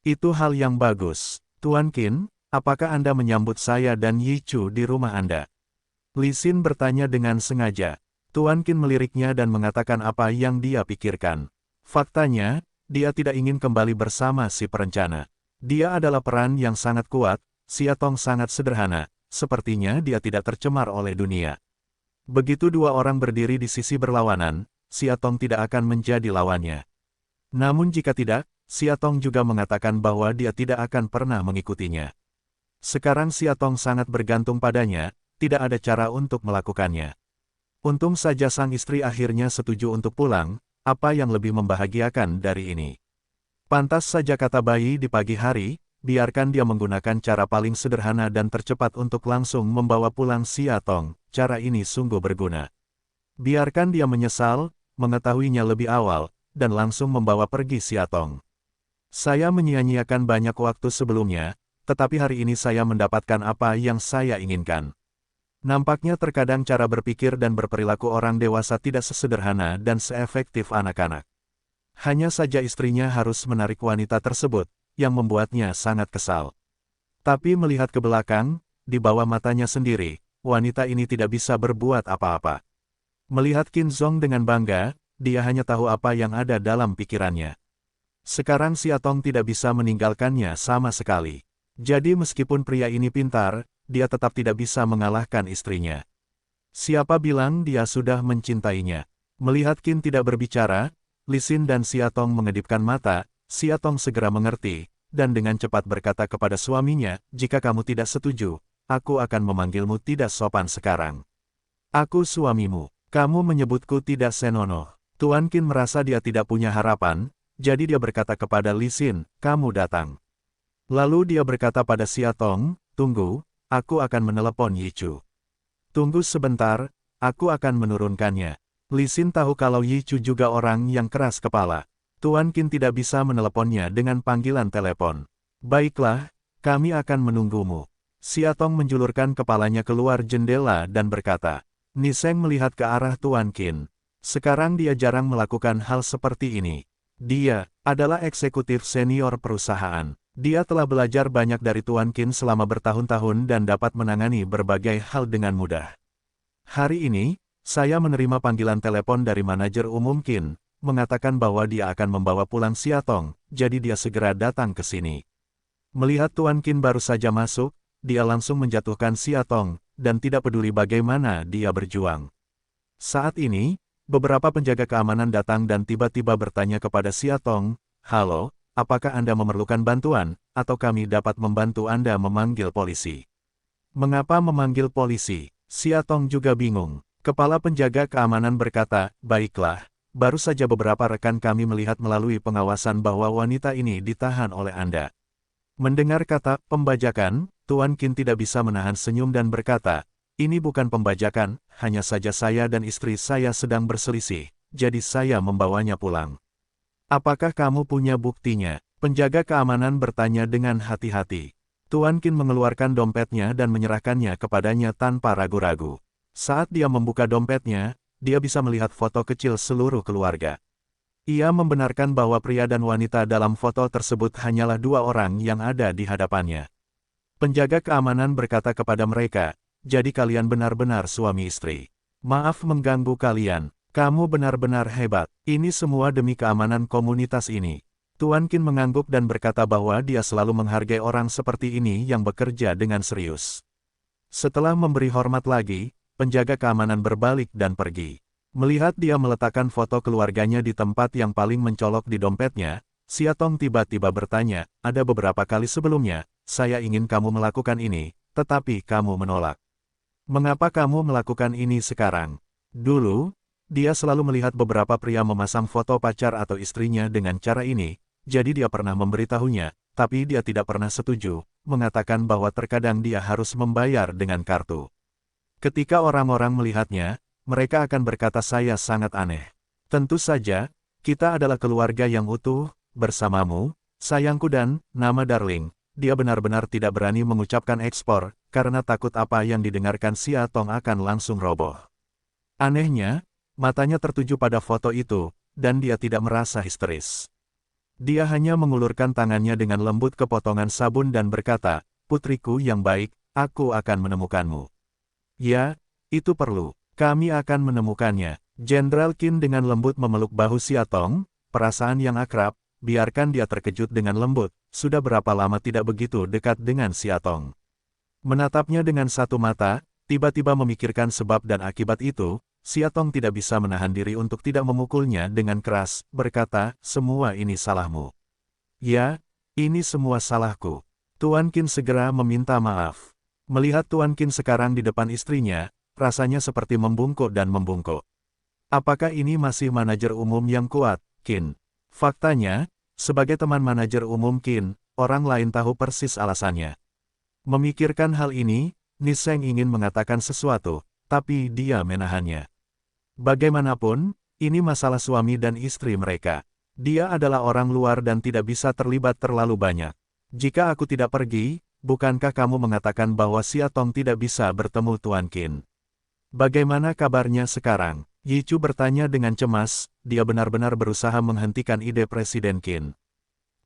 Itu hal yang bagus. Tuan Qin, apakah Anda menyambut saya dan Yi Chu di rumah Anda? Li Xin bertanya dengan sengaja. Tuan Qin meliriknya dan mengatakan apa yang dia pikirkan. Faktanya, dia tidak ingin kembali bersama si perencana. Dia adalah peran yang sangat kuat, Xia Tong sangat sederhana, sepertinya dia tidak tercemar oleh dunia. Begitu dua orang berdiri di sisi berlawanan, Xia Tong tidak akan menjadi lawannya. Namun jika tidak, Xia Tong juga mengatakan bahwa dia tidak akan pernah mengikutinya. Sekarang Xia Tong sangat bergantung padanya, tidak ada cara untuk melakukannya. Untung saja sang istri akhirnya setuju untuk pulang, apa yang lebih membahagiakan dari ini. Pantas saja kata bayi di pagi hari, biarkan dia menggunakan cara paling sederhana dan tercepat untuk langsung membawa pulang Xia Tong, cara ini sungguh berguna. Biarkan dia menyesal, mengetahuinya lebih awal, dan langsung membawa pergi Xia Tong. Saya menyia-nyiakan banyak waktu sebelumnya, tetapi hari ini saya mendapatkan apa yang saya inginkan. Nampaknya terkadang cara berpikir dan berperilaku orang dewasa tidak sesederhana dan seefektif anak-anak. Hanya saja istrinya harus menarik wanita tersebut, yang membuatnya sangat kesal. Tapi melihat ke belakang, di bawah matanya sendiri, wanita ini tidak bisa berbuat apa-apa. Melihat Qin Zong dengan bangga, dia hanya tahu apa yang ada dalam pikirannya. Sekarang Xia Tong tidak bisa meninggalkannya sama sekali. Jadi meskipun pria ini pintar, dia tetap tidak bisa mengalahkan istrinya. Siapa bilang dia sudah mencintainya? Melihat Qin tidak berbicara, Li Xin dan Xia Tong mengedipkan mata, Xia Tong segera mengerti, dan dengan cepat berkata kepada suaminya, jika kamu tidak setuju, aku akan memanggilmu tidak sopan sekarang. Aku suamimu, kamu menyebutku tidak senonoh. Tuan Qin merasa dia tidak punya harapan, jadi dia berkata kepada Li Xin, kamu datang. Lalu dia berkata pada Xia Tong, tunggu, aku akan menelepon Yi Chu. Tunggu sebentar, aku akan menurunkannya. Li Xin tahu kalau Yi Chu juga orang yang keras kepala. Tuan Qin tidak bisa meneleponnya dengan panggilan telepon. Baiklah, kami akan menunggumu. Xia Tong menjulurkan kepalanya keluar jendela dan berkata. Ni Seng melihat ke arah Tuan Qin. Sekarang dia jarang melakukan hal seperti ini. Dia adalah eksekutif senior perusahaan. Dia telah belajar banyak dari Tuan Qin selama bertahun-tahun dan dapat menangani berbagai hal dengan mudah. Hari ini, saya menerima panggilan telepon dari manajer umum Qin, mengatakan bahwa dia akan membawa pulang Xia Tong, jadi dia segera datang ke sini. Melihat Tuan Qin baru saja masuk, dia langsung menjatuhkan Xia Tong, dan tidak peduli bagaimana dia berjuang. Saat ini, beberapa penjaga keamanan datang dan tiba-tiba bertanya kepada Xia Tong, halo, apakah Anda memerlukan bantuan, atau kami dapat membantu Anda memanggil polisi? Mengapa memanggil polisi? Xia Tong juga bingung. Kepala penjaga keamanan berkata, baiklah, baru saja beberapa rekan kami melihat melalui pengawasan bahwa wanita ini ditahan oleh Anda. Mendengar kata pembajakan, Tuan Qin tidak bisa menahan senyum dan berkata, ini bukan pembajakan, hanya saja saya dan istri saya sedang berselisih, jadi saya membawanya pulang. Apakah kamu punya buktinya? Penjaga keamanan bertanya dengan hati-hati. Tuan Qin mengeluarkan dompetnya dan menyerahkannya kepadanya tanpa ragu-ragu. Saat dia membuka dompetnya, dia bisa melihat foto kecil seluruh keluarga. Ia membenarkan bahwa pria dan wanita dalam foto tersebut hanyalah dua orang yang ada di hadapannya. Penjaga keamanan berkata kepada mereka, jadi kalian benar-benar suami istri. Maaf mengganggu kalian. Kamu benar-benar hebat, ini semua demi keamanan komunitas ini. Tuan Qin mengangguk dan berkata bahwa dia selalu menghargai orang seperti ini yang bekerja dengan serius. Setelah memberi hormat lagi, penjaga keamanan berbalik dan pergi. Melihat dia meletakkan foto keluarganya di tempat yang paling mencolok di dompetnya, Xia Tong tiba-tiba bertanya, ada beberapa kali sebelumnya, saya ingin kamu melakukan ini, tetapi kamu menolak. Mengapa kamu melakukan ini sekarang? Dulu, dia selalu melihat beberapa pria memasang foto pacar atau istrinya dengan cara ini, jadi dia pernah memberitahunya, tapi dia tidak pernah setuju, mengatakan bahwa terkadang dia harus membayar dengan kartu. Ketika orang-orang melihatnya, mereka akan berkata saya sangat aneh. Tentu saja, kita adalah keluarga yang utuh, bersamamu, sayangku dan, nama Darling. Dia benar-benar tidak berani mengucapkan ekspor, karena takut apa yang didengarkan Xia Tong akan langsung roboh. Anehnya, matanya tertuju pada foto itu, dan dia tidak merasa histeris. Dia hanya mengulurkan tangannya dengan lembut ke potongan sabun dan berkata, "Putriku yang baik, aku akan menemukanmu." "Ya, itu perlu. Kami akan menemukannya." Jenderal Qin dengan lembut memeluk bahu Xia Tong, perasaan yang akrab, biarkan dia terkejut dengan lembut, sudah berapa lama tidak begitu dekat dengan Xia Tong. Menatapnya dengan satu mata, tiba-tiba memikirkan sebab dan akibat itu, Xia Tong tidak bisa menahan diri untuk tidak memukulnya dengan keras, berkata, "Semua ini salahmu." "Ya, ini semua salahku." Tuan Qin segera meminta maaf. Melihat Tuan Qin sekarang di depan istrinya, rasanya seperti membungkuk dan membungkuk. Apakah ini masih manajer umum yang kuat, Qin? Faktanya, sebagai teman manajer umum Qin, orang lain tahu persis alasannya. Memikirkan hal ini, Niseng ingin mengatakan sesuatu, tapi dia menahannya. Bagaimanapun, ini masalah suami dan istri mereka. Dia adalah orang luar dan tidak bisa terlibat terlalu banyak. Jika aku tidak pergi, bukankah kamu mengatakan bahwa Xia Tong tidak bisa bertemu Tuan Qin? Bagaimana kabarnya sekarang? Yi Chu bertanya dengan cemas, dia benar-benar berusaha menghentikan ide Presiden Qin.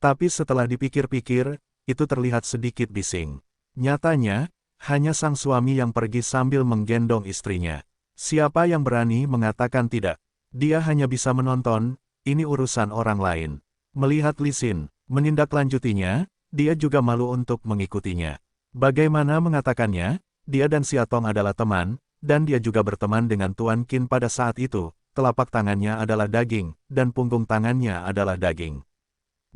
Tapi setelah dipikir-pikir, itu terlihat sedikit bising. Nyatanya, hanya sang suami yang pergi sambil menggendong istrinya. Siapa yang berani mengatakan tidak? Dia hanya bisa menonton, ini urusan orang lain. Melihat Li Xin menindaklanjutinya, dia juga malu untuk mengikutinya. Bagaimana mengatakannya? Dia dan Xia Tong adalah teman, dan dia juga berteman dengan Tuan Qin pada saat itu. Telapak tangannya adalah daging, dan punggung tangannya adalah daging.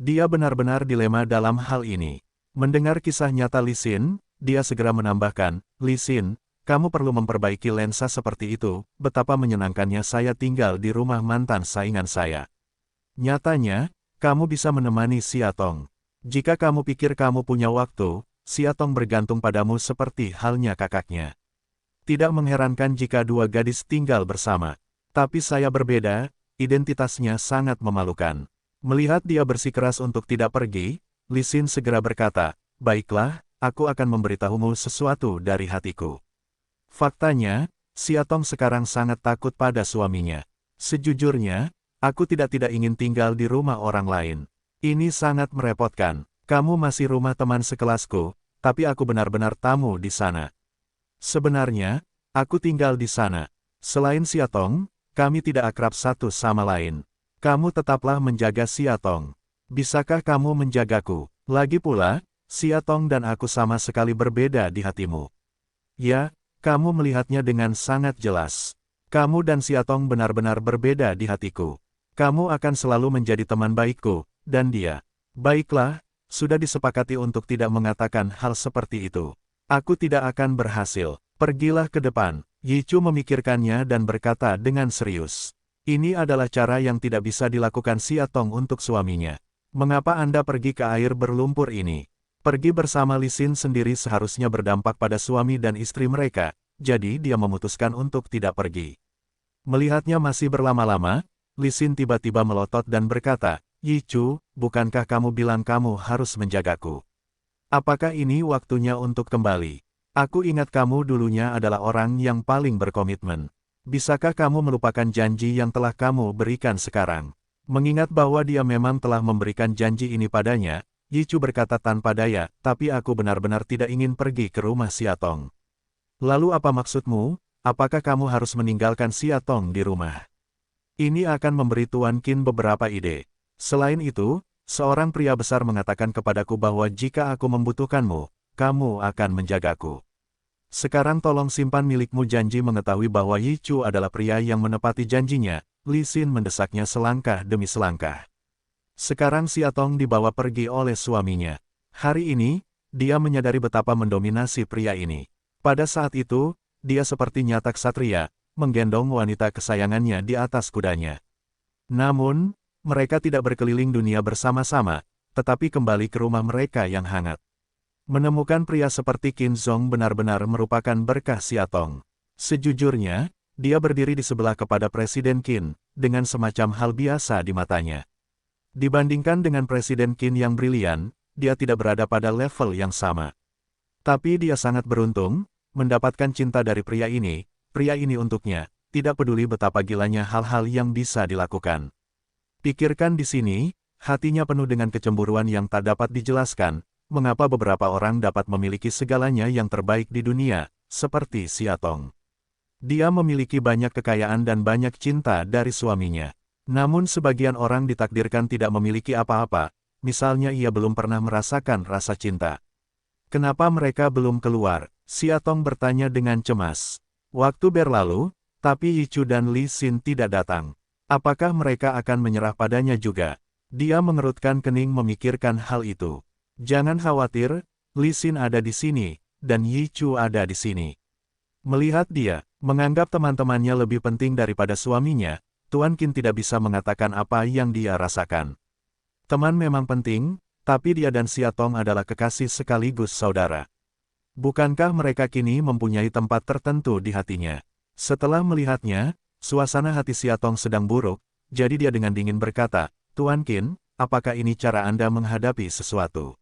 Dia benar-benar dilema dalam hal ini. Mendengar kisah nyata Li Xin, dia segera menambahkan, "Li Xin, kamu perlu memperbaiki lensa seperti itu, betapa menyenangkannya saya tinggal di rumah mantan saingan saya. Nyatanya, kamu bisa menemani Xia Tong. Jika kamu pikir kamu punya waktu, Xia Tong bergantung padamu seperti halnya kakaknya. Tidak mengherankan jika dua gadis tinggal bersama. Tapi saya berbeda, identitasnya sangat memalukan." Melihat dia bersikeras untuk tidak pergi, Li Xin segera berkata, "Baiklah, aku akan memberitahumu sesuatu dari hatiku." Faktanya, Xia Tong sekarang sangat takut pada suaminya. "Sejujurnya, aku tidak ingin tinggal di rumah orang lain. Ini sangat merepotkan. Kamu masih rumah teman sekelasku, tapi aku benar-benar tamu di sana. Sebenarnya, aku tinggal di sana. Selain Xia Tong, kami tidak akrab satu sama lain. Kamu tetaplah menjaga Xia Tong. Bisakah kamu menjagaku? Lagi pula, Xia Tong dan aku sama sekali berbeda di hatimu." "Ya, kamu melihatnya dengan sangat jelas. Kamu dan Xia Tong benar-benar berbeda di hatiku. Kamu akan selalu menjadi teman baikku, dan dia." "Baiklah, sudah disepakati untuk tidak mengatakan hal seperti itu. Aku tidak akan berhasil. Pergilah ke depan." Yi Chu memikirkannya dan berkata dengan serius. "Ini adalah cara yang tidak bisa dilakukan Xia Tong untuk suaminya. Mengapa Anda pergi ke air berlumpur ini? Pergi bersama Li Xin sendiri seharusnya berdampak pada suami dan istri mereka, jadi dia memutuskan untuk tidak pergi." Melihatnya masih berlama-lama, Li Xin tiba-tiba melotot dan berkata, "Yi Chu, bukankah kamu bilang kamu harus menjagaku? Apakah ini waktunya untuk kembali? Aku ingat kamu dulunya adalah orang yang paling berkomitmen. Bisakah kamu melupakan janji yang telah kamu berikan sekarang?" Mengingat bahwa dia memang telah memberikan janji ini padanya, Yi Chu berkata tanpa daya, "Tapi aku benar-benar tidak ingin pergi ke rumah Xia Tong." "Lalu apa maksudmu? Apakah kamu harus meninggalkan Xia Tong di rumah?" Ini akan memberi Tuan Qin beberapa ide. Selain itu, seorang pria besar mengatakan kepadaku bahwa jika aku membutuhkanmu, kamu akan menjagaku. Sekarang tolong simpan milikmu." Janji mengetahui bahwa Yi Chu adalah pria yang menepati janjinya, Li Xin mendesaknya selangkah demi selangkah. Sekarang Xia Tong dibawa pergi oleh suaminya. Hari ini, dia menyadari betapa mendominasi pria ini. Pada saat itu, dia seperti nyata ksatria, menggendong wanita kesayangannya di atas kudanya. Namun, mereka tidak berkeliling dunia bersama-sama, tetapi kembali ke rumah mereka yang hangat. Menemukan pria seperti Qin Zhong benar-benar merupakan berkah Xia Tong. Sejujurnya, dia berdiri di sebelah kepada Presiden Qin, dengan semacam hal biasa di matanya. Dibandingkan dengan Presiden Qin yang brilian, dia tidak berada pada level yang sama. Tapi dia sangat beruntung, mendapatkan cinta dari pria ini untuknya, tidak peduli betapa gilanya hal-hal yang bisa dilakukan. Pikirkan di sini, hatinya penuh dengan kecemburuan yang tak dapat dijelaskan, mengapa beberapa orang dapat memiliki segalanya yang terbaik di dunia, seperti Xiaotong. Dia memiliki banyak kekayaan dan banyak cinta dari suaminya. Namun sebagian orang ditakdirkan tidak memiliki apa-apa, misalnya ia belum pernah merasakan rasa cinta. Kenapa mereka belum keluar? Xiaotong bertanya dengan cemas. Waktu berlalu, tapi Yichu dan Li Xin tidak datang. Apakah mereka akan menyerah padanya juga? Dia mengerutkan kening memikirkan hal itu. Jangan khawatir, Li Xin ada di sini, dan Yichu ada di sini. Melihat dia menganggap teman-temannya lebih penting daripada suaminya, Tuan Qin tidak bisa mengatakan apa yang dia rasakan. Teman memang penting, tapi dia dan Xiaotong adalah kekasih sekaligus saudara. Bukankah mereka kini mempunyai tempat tertentu di hatinya? Setelah melihatnya, suasana hati Xiaotong sedang buruk, jadi dia dengan dingin berkata, Tuan Qin, apakah ini cara Anda menghadapi sesuatu?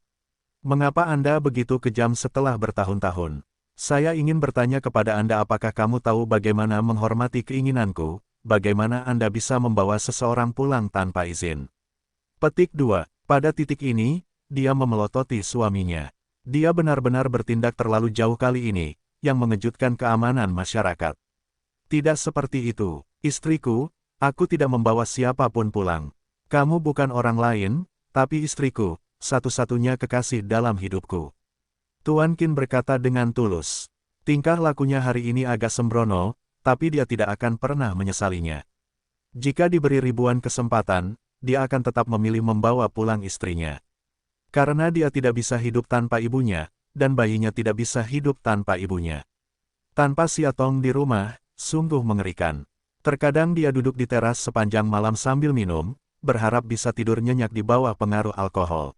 Mengapa Anda begitu kejam setelah bertahun-tahun? Saya ingin bertanya kepada Anda apakah kamu tahu bagaimana menghormati keinginanku, bagaimana Anda bisa membawa seseorang pulang tanpa izin? Petik 2. Pada titik ini, dia memelototi suaminya. Dia benar-benar bertindak terlalu jauh kali ini, yang mengejutkan keamanan masyarakat. Tidak seperti itu, istriku, aku tidak membawa siapapun pulang. Kamu bukan orang lain, tapi istriku, satu-satunya kekasih dalam hidupku. Tuan Qin berkata dengan tulus. Tingkah lakunya hari ini agak sembrono, tapi dia tidak akan pernah menyesalinya. Jika diberi ribuan kesempatan, dia akan tetap memilih membawa pulang istrinya. Karena dia tidak bisa hidup tanpa ibunya, dan bayinya tidak bisa hidup tanpa ibunya. Tanpa Xiaotong di rumah, sungguh mengerikan. Terkadang dia duduk di teras sepanjang malam sambil minum, berharap bisa tidur nyenyak di bawah pengaruh alkohol.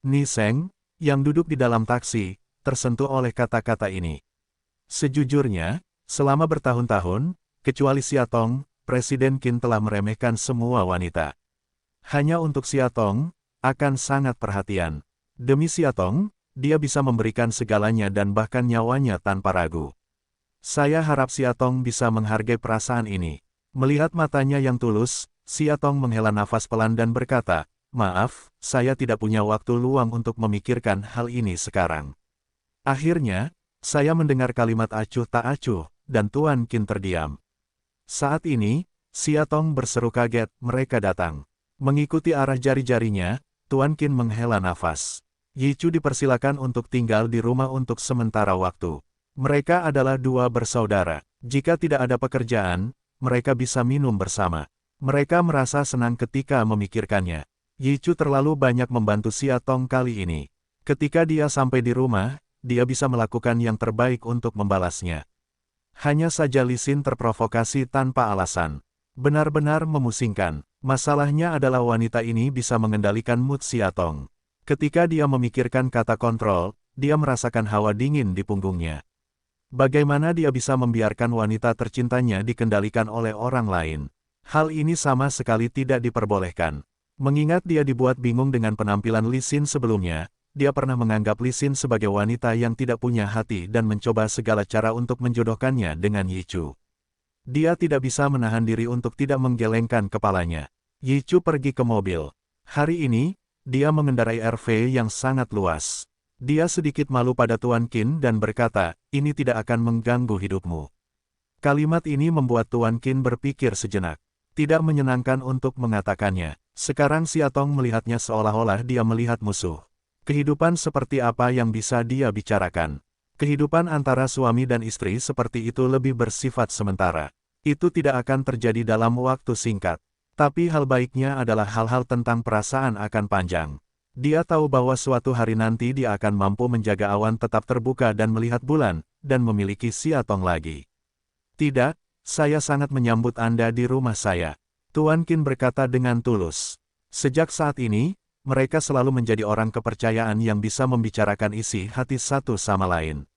Ni Sheng, yang duduk di dalam taksi, tersentuh oleh kata-kata ini. Sejujurnya, selama bertahun-tahun, kecuali Xiaotong, Presiden Qin telah meremehkan semua wanita. Hanya untuk Xiaotong, akan sangat perhatian. Demi Xiaotong, dia bisa memberikan segalanya dan bahkan nyawanya tanpa ragu. Saya harap Xiaotong bisa menghargai perasaan ini. Melihat matanya yang tulus, Xiaotong menghela nafas pelan dan berkata, Maaf, saya tidak punya waktu luang untuk memikirkan hal ini sekarang. Akhirnya, saya mendengar kalimat acuh tak acuh, dan Tuan Qin terdiam. Saat ini, Xiaotong berseru kaget, mereka datang. Mengikuti arah jari-jarinya, Tuan Qin menghela nafas. Yichu dipersilakan untuk tinggal di rumah untuk sementara waktu. Mereka adalah dua bersaudara. Jika tidak ada pekerjaan, mereka bisa minum bersama. Mereka merasa senang ketika memikirkannya. Yichu terlalu banyak membantu Xiaotong kali ini. Ketika dia sampai di rumah, dia bisa melakukan yang terbaik untuk membalasnya. Hanya saja Li Xin terprovokasi tanpa alasan. Benar-benar memusingkan. Masalahnya adalah wanita ini bisa mengendalikan mood Xiaotong. Ketika dia memikirkan kata kontrol, dia merasakan hawa dingin di punggungnya. Bagaimana dia bisa membiarkan wanita tercintanya dikendalikan oleh orang lain? Hal ini sama sekali tidak diperbolehkan. Mengingat dia dibuat bingung dengan penampilan Li Xin sebelumnya, dia pernah menganggap Li Xin sebagai wanita yang tidak punya hati dan mencoba segala cara untuk menjodohkannya dengan Yichu. Dia tidak bisa menahan diri untuk tidak menggelengkan kepalanya. Yichu pergi ke mobil. Hari ini, dia mengendarai RV yang sangat luas. Dia sedikit malu pada Tuan Qin dan berkata, ini tidak akan mengganggu hidupmu. Kalimat ini membuat Tuan Qin berpikir sejenak. Tidak menyenangkan untuk mengatakannya. Sekarang Xiaotong melihatnya seolah-olah dia melihat musuh. Kehidupan seperti apa yang bisa dia bicarakan? Kehidupan antara suami dan istri seperti itu lebih bersifat sementara. Itu tidak akan terjadi dalam waktu singkat. Tapi hal baiknya adalah hal-hal tentang perasaan akan panjang. Dia tahu bahwa suatu hari nanti dia akan mampu menjaga awan tetap terbuka dan melihat bulan, dan memiliki Xiaotong lagi. Tidak, saya sangat menyambut Anda di rumah saya. Tuan Qin berkata dengan tulus. Sejak saat ini, mereka selalu menjadi orang kepercayaan yang bisa membicarakan isi hati satu sama lain.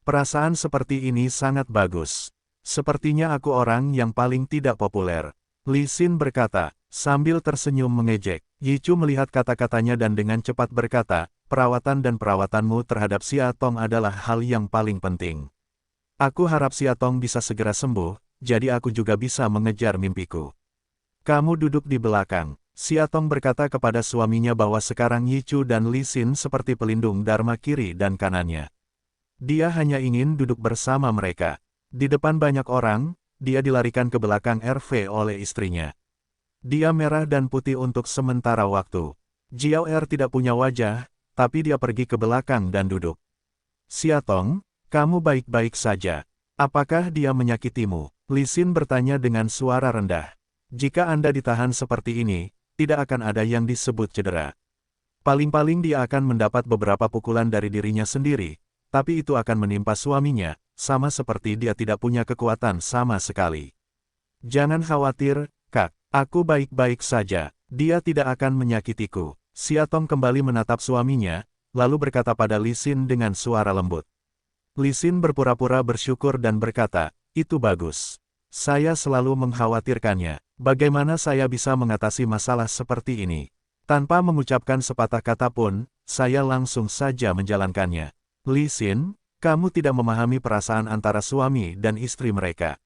Perasaan seperti ini sangat bagus. Sepertinya aku orang yang paling tidak populer. Li Xin berkata, sambil tersenyum mengejek. Yichu melihat kata-katanya dan dengan cepat berkata, perawatan dan perawatanmu terhadap Xia Tong adalah hal yang paling penting. Aku harap Xia Tong bisa segera sembuh, jadi aku juga bisa mengejar mimpiku. Kamu duduk di belakang. Xia Tong berkata kepada suaminya bahwa sekarang Yichu dan Li Xin seperti pelindung dharma kiri dan kanannya. Dia hanya ingin duduk bersama mereka. Di depan banyak orang, dia dilarikan ke belakang RV oleh istrinya. Dia merah dan putih untuk sementara waktu. Jiao Er tidak punya wajah, tapi dia pergi ke belakang dan duduk. Xia Tong, kamu baik-baik saja. Apakah dia menyakitimu? Li Xin bertanya dengan suara rendah. Jika Anda ditahan seperti ini, tidak akan ada yang disebut cedera. Paling-paling dia akan mendapat beberapa pukulan dari dirinya sendiri, tapi itu akan menimpa suaminya, sama seperti dia tidak punya kekuatan sama sekali. Jangan khawatir, Kak. Aku baik-baik saja. Dia tidak akan menyakitiku. Xia Tong kembali menatap suaminya, lalu berkata pada Li Xin dengan suara lembut. Li Xin berpura-pura bersyukur dan berkata, itu bagus. Saya selalu mengkhawatirkannya. Bagaimana saya bisa mengatasi masalah seperti ini? Tanpa mengucapkan sepatah kata pun, saya langsung saja menjalankannya. Li Xin, kamu tidak memahami perasaan antara suami dan istri mereka.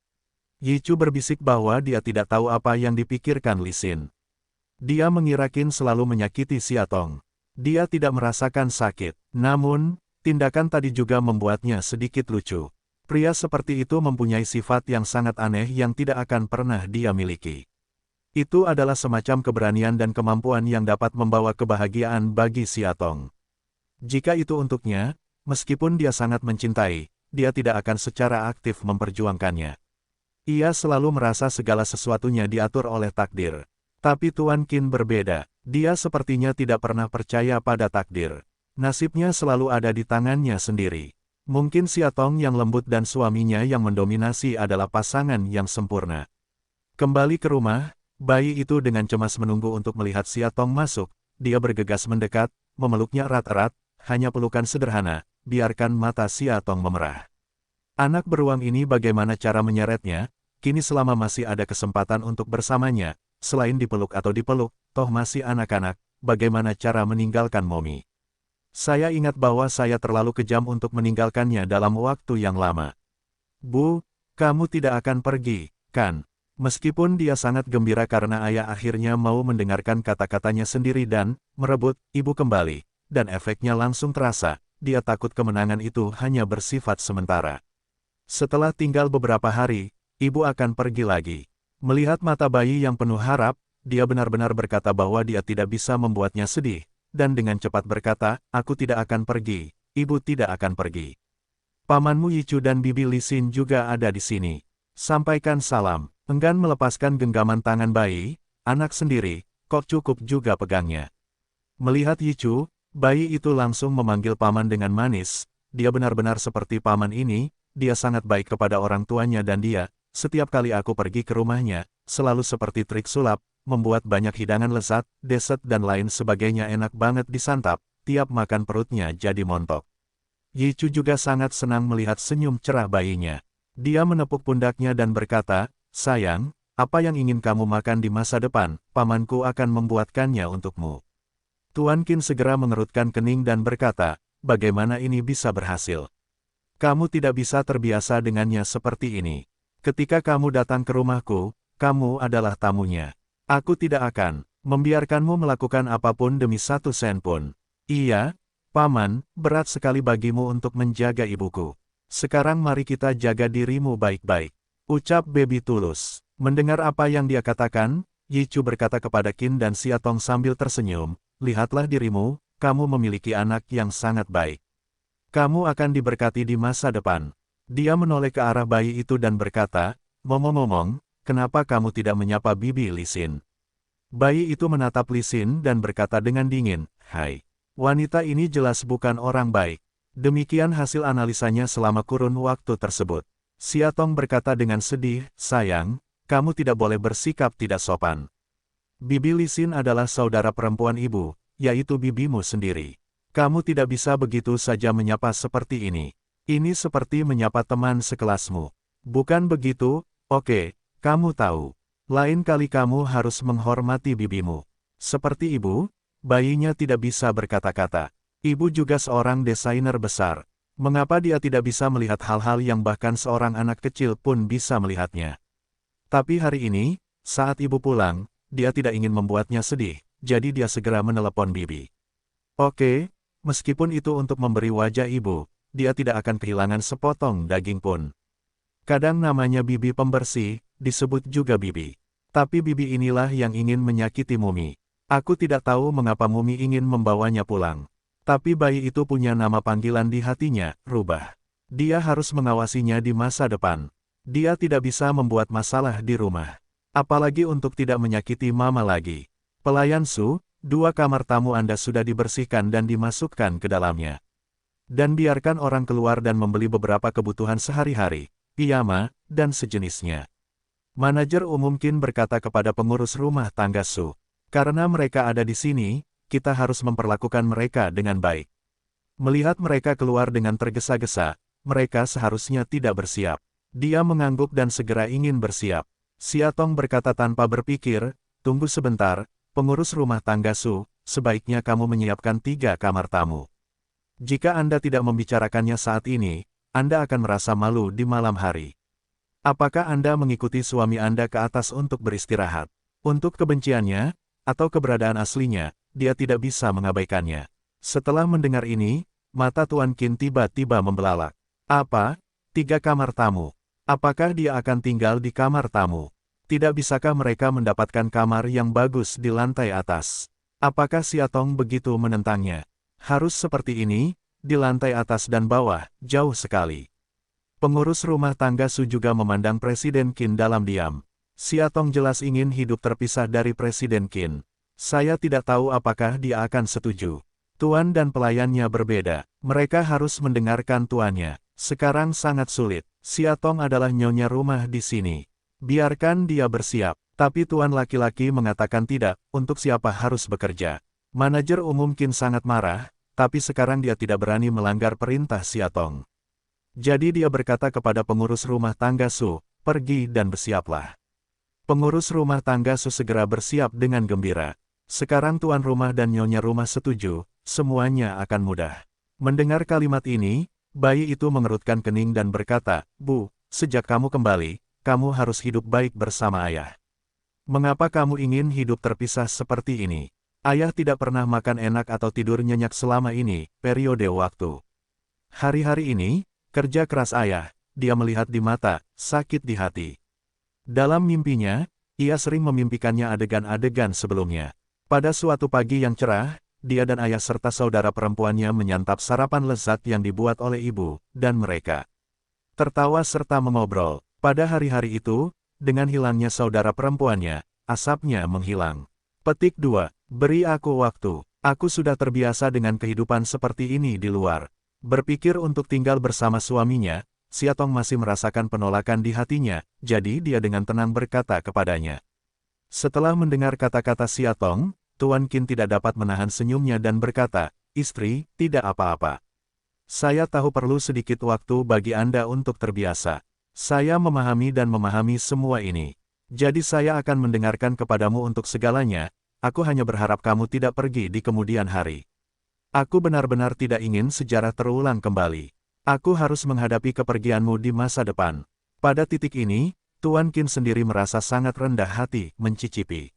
Yichu berbisik bahwa dia tidak tahu apa yang dipikirkan Li Xin. Dia mengira Qin selalu menyakiti Xia Tong. Dia tidak merasakan sakit. Namun, tindakan tadi juga membuatnya sedikit lucu. Pria seperti itu mempunyai sifat yang sangat aneh yang tidak akan pernah dia miliki. Itu adalah semacam keberanian dan kemampuan yang dapat membawa kebahagiaan bagi Xia Tong. Jika itu untuknya, meskipun dia sangat mencintai, dia tidak akan secara aktif memperjuangkannya. Ia selalu merasa segala sesuatunya diatur oleh takdir. Tapi Tuan Qin berbeda. Dia sepertinya tidak pernah percaya pada takdir. Nasibnya selalu ada di tangannya sendiri. Mungkin Xia Tong yang lembut dan suaminya yang mendominasi adalah pasangan yang sempurna. Kembali ke rumah, bayi itu dengan cemas menunggu untuk melihat Xia Tong masuk. Dia bergegas mendekat, memeluknya erat-erat, hanya pelukan sederhana, biarkan mata Xia Tong memerah. Anak beruang ini bagaimana cara menyeretnya? Kini selama masih ada kesempatan untuk bersamanya, selain dipeluk atau dipeluk, toh masih anak-anak, bagaimana cara meninggalkan Momi? Saya ingat bahwa saya terlalu kejam untuk meninggalkannya dalam waktu yang lama. Bu, kamu tidak akan pergi, kan? Meskipun dia sangat gembira karena ayah akhirnya mau mendengarkan kata-katanya sendiri dan merebut ibu kembali, dan efeknya langsung terasa, dia takut kemenangan itu hanya bersifat sementara. Setelah tinggal beberapa hari, ibu akan pergi lagi. Melihat mata bayi yang penuh harap, dia benar-benar berkata bahwa dia tidak bisa membuatnya sedih, dan dengan cepat berkata, aku tidak akan pergi, ibu tidak akan pergi. Pamanmu Yichu dan bibi Li Xin juga ada di sini. Sampaikan salam. Enggan melepaskan genggaman tangan bayi, anak sendiri, kok cukup juga pegangnya. Melihat Yichu, bayi itu langsung memanggil paman dengan manis, dia benar-benar seperti paman ini, dia sangat baik kepada orang tuanya dan dia, setiap kali aku pergi ke rumahnya, selalu seperti trik sulap, membuat banyak hidangan lezat, dessert dan lain sebagainya enak banget disantap, tiap makan perutnya jadi montok. Yichu juga sangat senang melihat senyum cerah bayinya. Dia menepuk pundaknya dan berkata, sayang, apa yang ingin kamu makan di masa depan, pamanku akan membuatkannya untukmu. Tuan Qin segera mengerutkan kening dan berkata, bagaimana ini bisa berhasil? Kamu tidak bisa terbiasa dengannya seperti ini. Ketika kamu datang ke rumahku, kamu adalah tamunya. Aku tidak akan membiarkanmu melakukan apapun demi 1 sen pun. Iya, paman, berat sekali bagimu untuk menjaga ibuku. Sekarang mari kita jaga dirimu baik-baik. Ucap baby tulus. Mendengar apa yang dia katakan, Yichu berkata kepada Qin dan Xia Tong sambil tersenyum, lihatlah dirimu, kamu memiliki anak yang sangat baik. Kamu akan diberkati di masa depan. Dia menoleh ke arah bayi itu dan berkata, ngomong-ngomong, kenapa kamu tidak menyapa bibi Li Xin? Bayi itu menatap Li Xin dan berkata dengan dingin, hai, wanita ini jelas bukan orang baik. Demikian hasil analisanya selama kurun waktu tersebut. Xia Tong berkata dengan sedih, sayang, kamu tidak boleh bersikap tidak sopan. Bibi Li Xin adalah saudara perempuan ibu, yaitu bibimu sendiri. Kamu tidak bisa begitu saja menyapa seperti ini. Ini seperti menyapa teman sekelasmu. Bukan begitu, oke, kamu tahu. Lain kali kamu harus menghormati bibimu. Seperti ibu, bayinya tidak bisa berkata-kata. Ibu juga seorang desainer besar. Mengapa dia tidak bisa melihat hal-hal yang bahkan seorang anak kecil pun bisa melihatnya? Tapi hari ini, saat ibu pulang, dia tidak ingin membuatnya sedih, jadi dia segera menelepon bibi. Oke, meskipun itu untuk memberi wajah ibu, dia tidak akan kehilangan sepotong daging pun. Kadang namanya bibi pembersih, disebut juga bibi. Tapi bibi inilah yang ingin menyakiti Mumi. Aku tidak tahu mengapa Mumi ingin membawanya pulang. Tapi bayi itu punya nama panggilan di hatinya, Rubah. Dia harus mengawasinya di masa depan. Dia tidak bisa membuat masalah di rumah. Apalagi untuk tidak menyakiti mama lagi. Pelayan Su, 2 kamar tamu Anda sudah dibersihkan dan dimasukkan ke dalamnya. Dan biarkan orang keluar dan membeli beberapa kebutuhan sehari-hari, piyama, dan sejenisnya. Manajer umum Qin berkata kepada pengurus rumah tangga Su, karena mereka ada di sini, kita harus memperlakukan mereka dengan baik. Melihat mereka keluar dengan tergesa-gesa, mereka seharusnya tidak bersiap. Dia mengangguk dan segera ingin bersiap. Siatong berkata tanpa berpikir, tunggu sebentar, pengurus rumah tangga Su, sebaiknya kamu menyiapkan 3 kamar tamu. Jika Anda tidak membicarakannya saat ini, Anda akan merasa malu di malam hari. Apakah Anda mengikuti suami Anda ke atas untuk beristirahat? Untuk kebenciannya, atau keberadaan aslinya, dia tidak bisa mengabaikannya. Setelah mendengar ini, mata Tuan Qin tiba-tiba membelalak. Apa? 3 kamar tamu. Apakah dia akan tinggal di kamar tamu? Tidak bisakah mereka mendapatkan kamar yang bagus di lantai atas? Apakah Siatong begitu menentangnya? Harus seperti ini, di lantai atas dan bawah, jauh sekali. Pengurus rumah tangga Su juga memandang Presiden Qin dalam diam. Siatong jelas ingin hidup terpisah dari Presiden Qin. Saya tidak tahu apakah dia akan setuju. Tuan dan pelayannya berbeda. Mereka harus mendengarkan tuannya. Sekarang sangat sulit. Siatong adalah nyonya rumah di sini. Biarkan dia bersiap. Tapi tuan laki-laki mengatakan tidak, untuk siapa harus bekerja. Manajer umum Qin sangat marah, tapi sekarang dia tidak berani melanggar perintah Siatong. Jadi dia berkata kepada pengurus rumah tangga Su, pergi dan bersiaplah. Pengurus rumah tangga Su segera bersiap dengan gembira. Sekarang tuan rumah dan nyonya rumah setuju, semuanya akan mudah. Mendengar kalimat ini, bayi itu mengerutkan kening dan berkata, Bu, sejak kamu kembali, kamu harus hidup baik bersama ayah. Mengapa kamu ingin hidup terpisah seperti ini? Ayah tidak pernah makan enak atau tidur nyenyak selama ini, periode waktu. Hari-hari ini, kerja keras ayah, dia melihat di mata, sakit di hati. Dalam mimpinya, ia sering memimpikannya adegan-adegan sebelumnya. Pada suatu pagi yang cerah, dia dan ayah serta saudara perempuannya menyantap sarapan lezat yang dibuat oleh ibu, dan mereka tertawa serta mengobrol. Pada hari-hari itu, dengan hilangnya saudara perempuannya, asapnya menghilang. Petik 2. Beri aku waktu. Aku sudah terbiasa dengan kehidupan seperti ini di luar. Berpikir untuk tinggal bersama suaminya, Siatong masih merasakan penolakan di hatinya, jadi dia dengan tenang berkata kepadanya. Setelah mendengar kata-kata Siatong, Tuan Qin tidak dapat menahan senyumnya dan berkata, istri, tidak apa-apa. Saya tahu perlu sedikit waktu bagi Anda untuk terbiasa. Saya memahami dan memahami semua ini. Jadi saya akan mendengarkan kepadamu untuk segalanya, aku hanya berharap kamu tidak pergi di kemudian hari. Aku benar-benar tidak ingin sejarah terulang kembali. Aku harus menghadapi kepergianmu di masa depan. Pada titik ini, Tuan Qin sendiri merasa sangat rendah hati, mencicipi.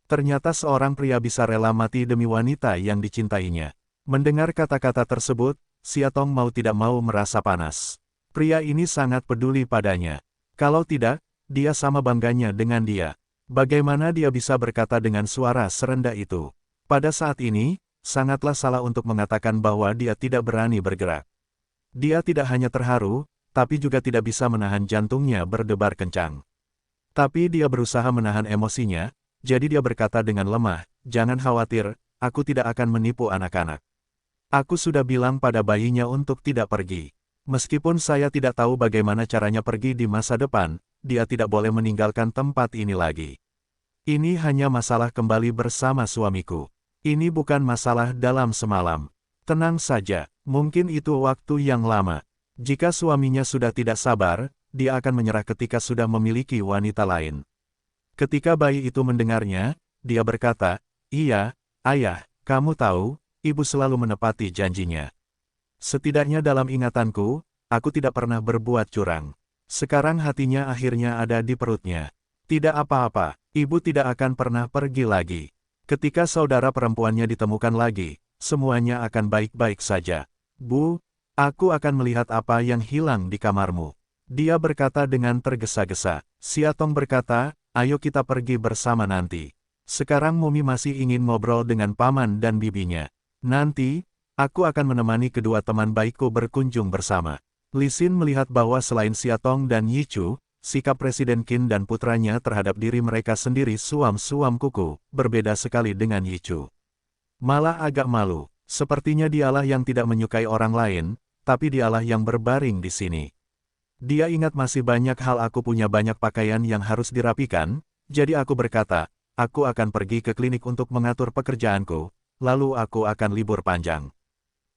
Ternyata seorang pria bisa rela mati demi wanita yang dicintainya. Mendengar kata-kata tersebut, Siatong mau tidak mau merasa panas. Pria ini sangat peduli padanya. Kalau tidak, dia sama bangganya dengan dia. Bagaimana dia bisa berkata dengan suara serendah itu? Pada saat ini, sangatlah salah untuk mengatakan bahwa dia tidak berani bergerak. Dia tidak hanya terharu, tapi juga tidak bisa menahan jantungnya berdebar kencang. Tapi dia berusaha menahan emosinya, jadi dia berkata dengan lemah, jangan khawatir, aku tidak akan menipu anak-anak. Aku sudah bilang pada bayinya untuk tidak pergi. Meskipun saya tidak tahu bagaimana caranya pergi di masa depan, dia tidak boleh meninggalkan tempat ini lagi. Ini hanya masalah kembali bersama suamiku. Ini bukan masalah dalam semalam. Tenang saja, mungkin itu waktu yang lama. Jika suaminya sudah tidak sabar, dia akan menyerah ketika sudah memiliki wanita lain. Ketika bayi itu mendengarnya, dia berkata, "Iya, ayah, kamu tahu, ibu selalu menepati janjinya. Setidaknya dalam ingatanku, aku tidak pernah berbuat curang." Sekarang hatinya akhirnya ada di perutnya. Tidak apa-apa, ibu tidak akan pernah pergi lagi. Ketika saudara perempuannya ditemukan lagi, semuanya akan baik-baik saja. Bu, aku akan melihat apa yang hilang di kamarmu. Dia berkata dengan tergesa-gesa. Siatong berkata, "Ayo kita pergi bersama nanti. Sekarang Mumi masih ingin ngobrol dengan paman dan bibinya. Nanti, aku akan menemani kedua teman baikku berkunjung bersama." Li Xin melihat bahwa selain Siatong dan Yichu, sikap Presiden Qin dan putranya terhadap diri mereka sendiri suam-suam kuku, berbeda sekali dengan Yichu. Malah agak malu, sepertinya dialah yang tidak menyukai orang lain, tapi dialah yang berbaring di sini. Dia ingat masih banyak hal, aku punya banyak pakaian yang harus dirapikan, jadi aku berkata, aku akan pergi ke klinik untuk mengatur pekerjaanku, lalu aku akan libur panjang.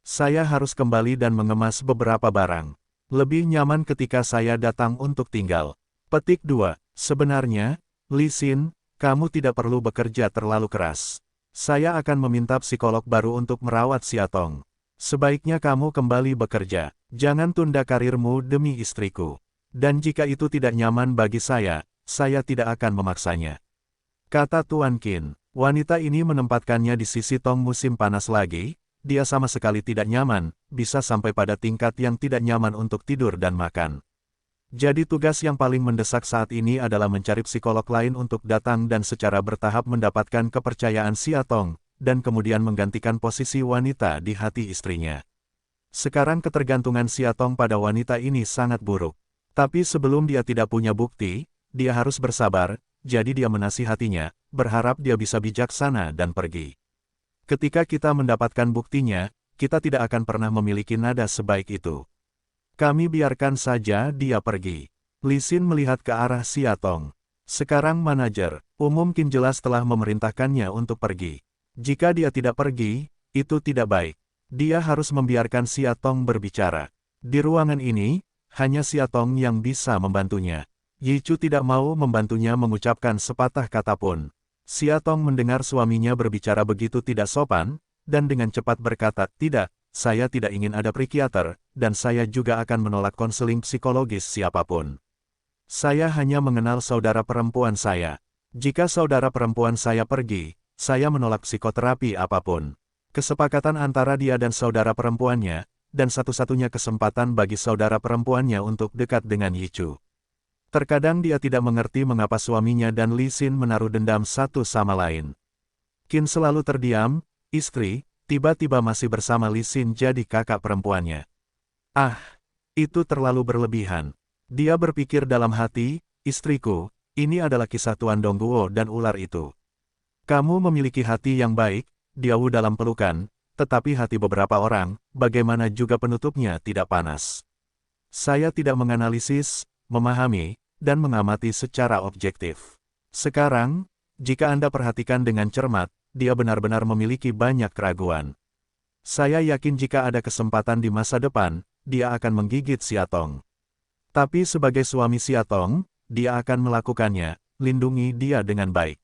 Saya harus kembali dan mengemas beberapa barang. Lebih nyaman ketika saya datang untuk tinggal. Petik 2. Sebenarnya, Li Xin, kamu tidak perlu bekerja terlalu keras. Saya akan meminta psikolog baru untuk merawat Siatong. Sebaiknya kamu kembali bekerja. Jangan tunda karirmu demi istriku. Dan jika itu tidak nyaman bagi saya tidak akan memaksanya. Kata Tuan Qin. Wanita ini menempatkannya di sisi Tong musim panas lagi. Dia sama sekali tidak nyaman, bisa sampai pada tingkat yang tidak nyaman untuk tidur dan makan. Jadi tugas yang paling mendesak saat ini adalah mencari psikolog lain untuk datang dan secara bertahap mendapatkan kepercayaan Siatong, dan kemudian menggantikan posisi wanita di hati istrinya. Sekarang ketergantungan Siatong pada wanita ini sangat buruk. Tapi sebelum dia tidak punya bukti, dia harus bersabar, jadi dia menasihatinya, berharap dia bisa bijaksana dan pergi. Ketika kita mendapatkan buktinya, kita tidak akan pernah memiliki nada sebaik itu. Kami biarkan saja dia pergi. Li Xin melihat ke arah Siatong. Sekarang manajer umum Qin jelas telah memerintahkannya untuk pergi. Jika dia tidak pergi, itu tidak baik. Dia harus membiarkan Siatong berbicara. Di ruangan ini, hanya Siatong yang bisa membantunya. Yichu tidak mau membantunya mengucapkan sepatah kata pun. Siatong mendengar suaminya berbicara begitu tidak sopan, dan dengan cepat berkata, "Tidak, saya tidak ingin ada psikiater, dan saya juga akan menolak konseling psikologis siapapun. Saya hanya mengenal saudara perempuan saya. Jika saudara perempuan saya pergi, saya menolak psikoterapi apapun. Kesepakatan antara dia dan saudara perempuannya, dan satu-satunya kesempatan bagi saudara perempuannya untuk dekat dengan Yichu." Terkadang dia tidak mengerti mengapa suaminya dan Li Xin menaruh dendam satu sama lain. Qin selalu terdiam, istri, tiba-tiba masih bersama Li Xin jadi kakak perempuannya. Ah, itu terlalu berlebihan. Dia berpikir dalam hati, istriku, ini adalah kisah Tuan Dongguo dan ular itu. Kamu memiliki hati yang baik, diau dalam pelukan, tetapi hati beberapa orang, bagaimana juga penutupnya tidak panas. Saya tidak menganalisis, memahami, dan mengamati secara objektif. Sekarang, jika Anda perhatikan dengan cermat, dia benar-benar memiliki banyak keraguan. Saya yakin jika ada kesempatan di masa depan, dia akan menggigit Siatong. Tapi sebagai suami Siatong, dia akan melakukannya, lindungi dia dengan baik.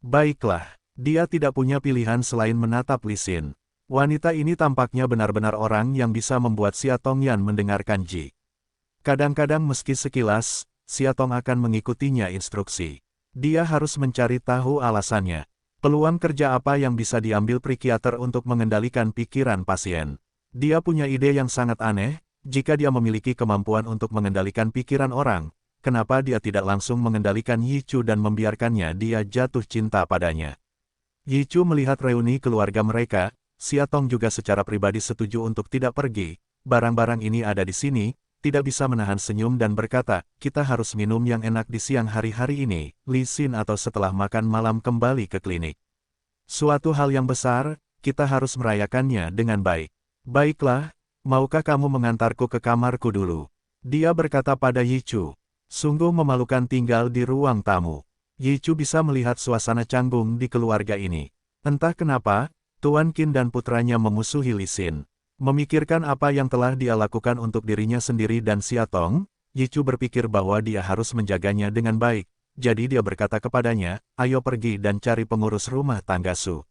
Baiklah, dia tidak punya pilihan selain menatap Li Xin. Wanita ini tampaknya benar-benar orang yang bisa membuat Siatong Yan mendengarkan Ji. Kadang-kadang meski sekilas, Siatong akan mengikutinya instruksi. Dia harus mencari tahu alasannya. Peluang kerja apa yang bisa diambil psikiater untuk mengendalikan pikiran pasien. Dia punya ide yang sangat aneh, jika dia memiliki kemampuan untuk mengendalikan pikiran orang, kenapa dia tidak langsung mengendalikan Yichu dan membiarkannya dia jatuh cinta padanya. Yichu melihat reuni keluarga mereka, Siatong juga secara pribadi setuju untuk tidak pergi, barang-barang ini ada di sini, tidak bisa menahan senyum dan berkata, kita harus minum yang enak di siang hari-hari ini, Li Xin atau setelah makan malam kembali ke klinik. Suatu hal yang besar, kita harus merayakannya dengan baik. Baiklah, maukah kamu mengantarku ke kamarku dulu? Dia berkata pada Yichu. Sungguh memalukan tinggal di ruang tamu. Yichu bisa melihat suasana canggung di keluarga ini. Entah kenapa, Tuan Qin dan putranya memusuhi Li Xin. Memikirkan apa yang telah dia lakukan untuk dirinya sendiri dan Siatong, Yichu berpikir bahwa dia harus menjaganya dengan baik, jadi dia berkata kepadanya, ayo pergi dan cari pengurus rumah tangga Su.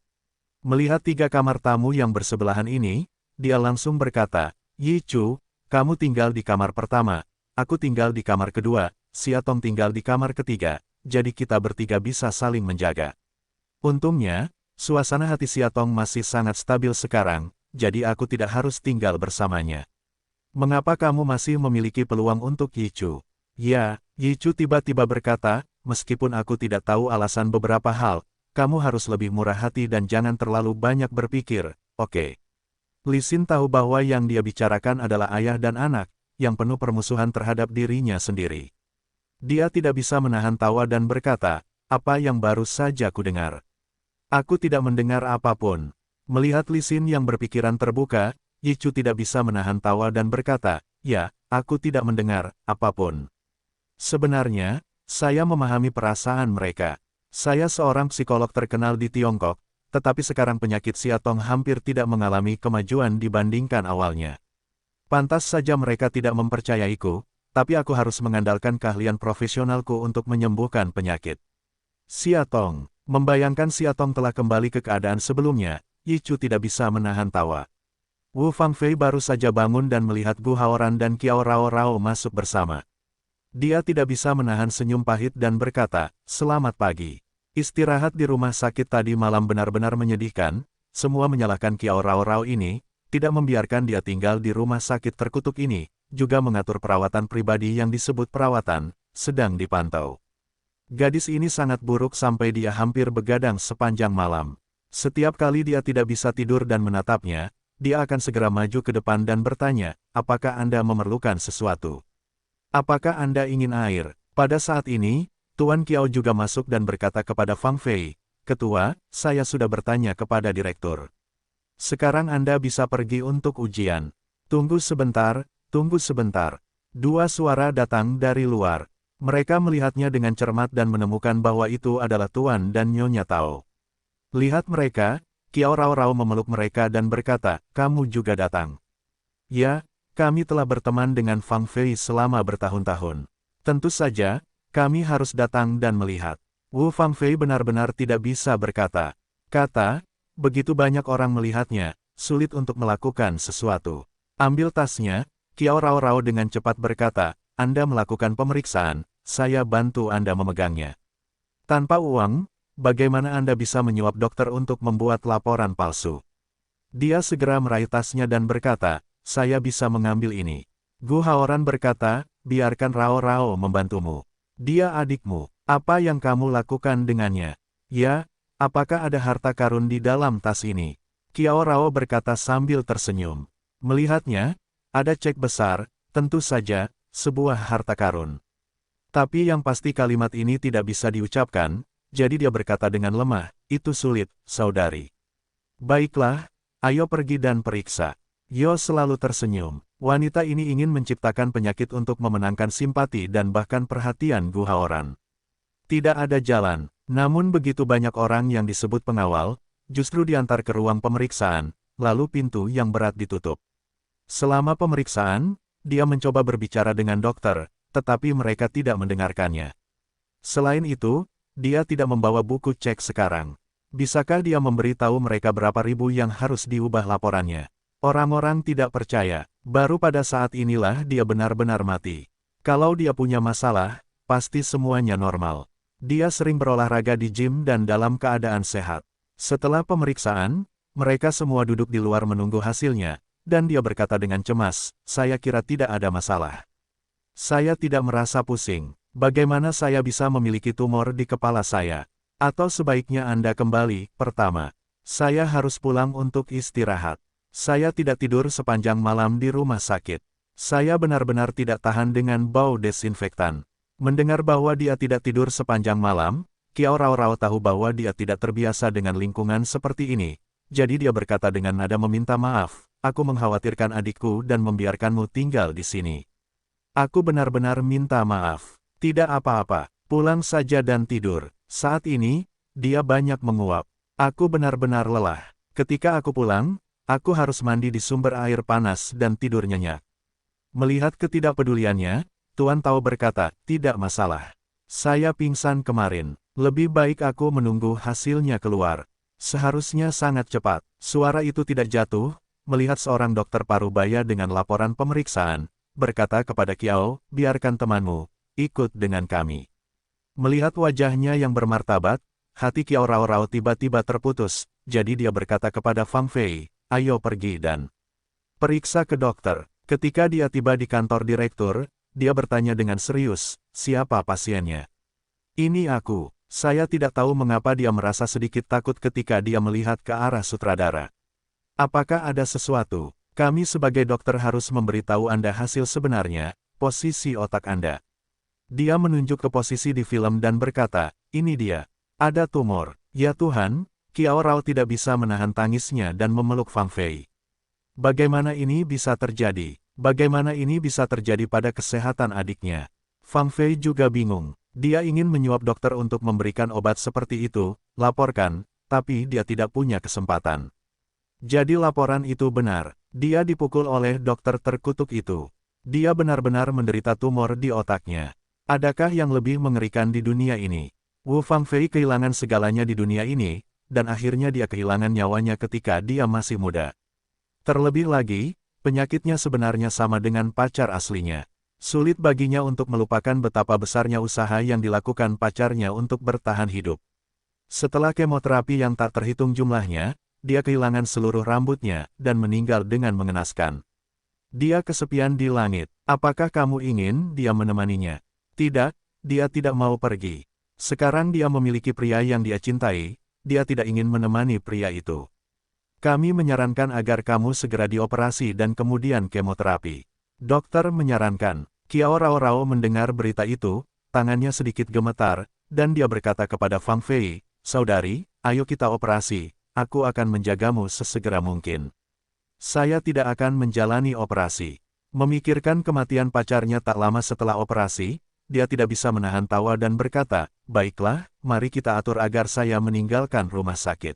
Melihat 3 kamar tamu yang bersebelahan ini, dia langsung berkata, Yi Chu, kamu tinggal di kamar pertama, aku tinggal di kamar kedua, Xiatong tinggal di kamar ketiga, jadi kita bertiga bisa saling menjaga. Untungnya, suasana hati Xiatong masih sangat stabil sekarang, jadi aku tidak harus tinggal bersamanya. Mengapa kamu masih memiliki peluang untuk Yi Chu? Ya, Yi Chu tiba-tiba berkata, meskipun aku tidak tahu alasan beberapa hal, kamu harus lebih murah hati dan jangan terlalu banyak berpikir, oke? Li Xin tahu bahwa yang dia bicarakan adalah ayah dan anak, yang penuh permusuhan terhadap dirinya sendiri. Dia tidak bisa menahan tawa dan berkata, apa yang baru saja kudengar? Aku tidak mendengar apapun. Melihat Li Xin yang berpikiran terbuka, Yi Chu tidak bisa menahan tawa dan berkata, ya, aku tidak mendengar apapun. Sebenarnya, saya memahami perasaan mereka. Saya seorang psikolog terkenal di Tiongkok, tetapi sekarang penyakit Xiatong hampir tidak mengalami kemajuan dibandingkan awalnya. Pantas saja mereka tidak mempercayaiku, tapi aku harus mengandalkan keahlian profesionalku untuk menyembuhkan penyakit. Xiatong, membayangkan Xiatong telah kembali ke keadaan sebelumnya, Yi Chu tidak bisa menahan tawa. Wu Fangfei baru saja bangun dan melihat Gu Haoran dan Qiao Rao Rao masuk bersama. Dia tidak bisa menahan senyum pahit dan berkata, selamat pagi. Istirahat di rumah sakit tadi malam benar-benar menyedihkan, semua menyalahkan Qiao Rao Rao ini, tidak membiarkan dia tinggal di rumah sakit terkutuk ini, juga mengatur perawatan pribadi yang disebut perawatan, sedang dipantau. Gadis ini sangat buruk sampai dia hampir begadang sepanjang malam. Setiap kali dia tidak bisa tidur dan menatapnya, dia akan segera maju ke depan dan bertanya, apakah Anda memerlukan sesuatu? Apakah Anda ingin air? Pada saat ini, Tuan Qiao juga masuk dan berkata kepada Fang Fei, Ketua, saya sudah bertanya kepada direktur. Sekarang Anda bisa pergi untuk ujian. Tunggu sebentar, tunggu sebentar. 2 suara datang dari luar. Mereka melihatnya dengan cermat dan menemukan bahwa itu adalah Tuan dan Nyonya Tao. Lihat mereka, Qiao Rao Rao memeluk mereka dan berkata, kamu juga datang. Ya, kami telah berteman dengan Fang Fei selama bertahun-tahun. Tentu saja, kami harus datang dan melihat. Wu Fangfei benar-benar tidak bisa berkata. Begitu banyak orang melihatnya, sulit untuk melakukan sesuatu. Ambil tasnya, Qiao Rao Rao dengan cepat berkata, Anda melakukan pemeriksaan, saya bantu Anda memegangnya. Tanpa uang, bagaimana Anda bisa menyuap dokter untuk membuat laporan palsu? Dia segera meraih tasnya dan berkata, saya bisa mengambil ini. Gu Haoran berkata, biarkan Rao Rao membantumu. Dia adikmu, apa yang kamu lakukan dengannya? Ya, apakah ada harta karun di dalam tas ini? Qiao Rao berkata sambil tersenyum. Melihatnya, ada cek besar, tentu saja, sebuah harta karun. Tapi yang pasti kalimat ini tidak bisa diucapkan, jadi dia berkata dengan lemah, itu sulit, saudari. Baiklah, ayo pergi dan periksa. Yo selalu tersenyum. Wanita ini ingin menciptakan penyakit untuk memenangkan simpati dan bahkan perhatian Gu Haoran. Tidak ada jalan, namun begitu banyak orang yang disebut pengawal, justru diantar ke ruang pemeriksaan, lalu pintu yang berat ditutup. Selama pemeriksaan, dia mencoba berbicara dengan dokter, tetapi mereka tidak mendengarkannya. Selain itu, dia tidak membawa buku cek sekarang. Bisakah dia memberitahu mereka berapa ribu yang harus diubah laporannya? Orang-orang tidak percaya, baru pada saat inilah dia benar-benar mati. Kalau dia punya masalah, pasti semuanya normal. Dia sering berolahraga di gym dan dalam keadaan sehat. Setelah pemeriksaan, mereka semua duduk di luar menunggu hasilnya, dan dia berkata dengan cemas, saya kira tidak ada masalah. Saya tidak merasa pusing. Bagaimana saya bisa memiliki tumor di kepala saya? Atau sebaiknya Anda kembali, pertama. Saya harus pulang untuk istirahat. Saya tidak tidur sepanjang malam di rumah sakit. Saya benar-benar tidak tahan dengan bau desinfektan. Mendengar bahwa dia tidak tidur sepanjang malam, Qiao Rao Rao tahu bahwa dia tidak terbiasa dengan lingkungan seperti ini. Jadi dia berkata dengan nada meminta maaf, aku mengkhawatirkan adikku dan membiarkanmu tinggal di sini. Aku benar-benar minta maaf. Tidak apa-apa, pulang saja dan tidur. Saat ini, dia banyak menguap. Aku benar-benar lelah. Ketika aku pulang, aku harus mandi di sumber air panas dan tidur nyenyak. Melihat ketidakpeduliannya, Tuan Tao berkata, tidak masalah. Saya pingsan kemarin. Lebih baik aku menunggu hasilnya keluar. Seharusnya sangat cepat. Suara itu tidak jatuh, melihat seorang dokter parubaya dengan laporan pemeriksaan, berkata kepada Kiao, biarkan temanmu ikut dengan kami. Melihat wajahnya yang bermartabat, hati Kiao Rao tiba-tiba terputus, jadi dia berkata kepada Fang Fei, ayo pergi dan periksa ke dokter. Ketika dia tiba di kantor direktur, dia bertanya dengan serius, siapa pasiennya? Ini aku. Saya tidak tahu mengapa dia merasa sedikit takut ketika dia melihat ke arah sutradara. Apakah ada sesuatu? Kami sebagai dokter harus memberitahu Anda hasil sebenarnya, posisi otak Anda. Dia menunjuk ke posisi di film dan berkata, ini dia. Ada tumor. Ya Tuhan, Kiao Rao tidak bisa menahan tangisnya dan memeluk Fang Fei. Bagaimana ini bisa terjadi? Bagaimana ini bisa terjadi pada kesehatan adiknya? Fang Fei juga bingung. Dia ingin menyuap dokter untuk memberikan obat seperti itu, laporkan, tapi dia tidak punya kesempatan. Jadi laporan itu benar. Dia dipukul oleh dokter terkutuk itu. Dia benar-benar menderita tumor di otaknya. Adakah yang lebih mengerikan di dunia ini? Wu Fangfei kehilangan segalanya di dunia ini, dan akhirnya dia kehilangan nyawanya ketika dia masih muda. Terlebih lagi, penyakitnya sebenarnya sama dengan pacar aslinya. Sulit baginya untuk melupakan betapa besarnya usaha yang dilakukan pacarnya untuk bertahan hidup. Setelah kemoterapi yang tak terhitung jumlahnya, dia kehilangan seluruh rambutnya dan meninggal dengan mengenaskan. Dia kesepian di langit. Apakah kamu ingin dia menemaninya? Tidak, dia tidak mau pergi. Sekarang dia memiliki pria yang dia cintai, dia tidak ingin menemani pria itu. Kami menyarankan agar kamu segera dioperasi dan kemudian kemoterapi. Dokter menyarankan. Kiao Rao mendengar berita itu, tangannya sedikit gemetar, dan dia berkata kepada Fang Fei, saudari, ayo kita operasi, aku akan menjagamu sesegera mungkin. Saya tidak akan menjalani operasi. Memikirkan kematian pacarnya tak lama setelah operasi, dia tidak bisa menahan tawa dan berkata, baiklah, mari kita atur agar saya meninggalkan rumah sakit.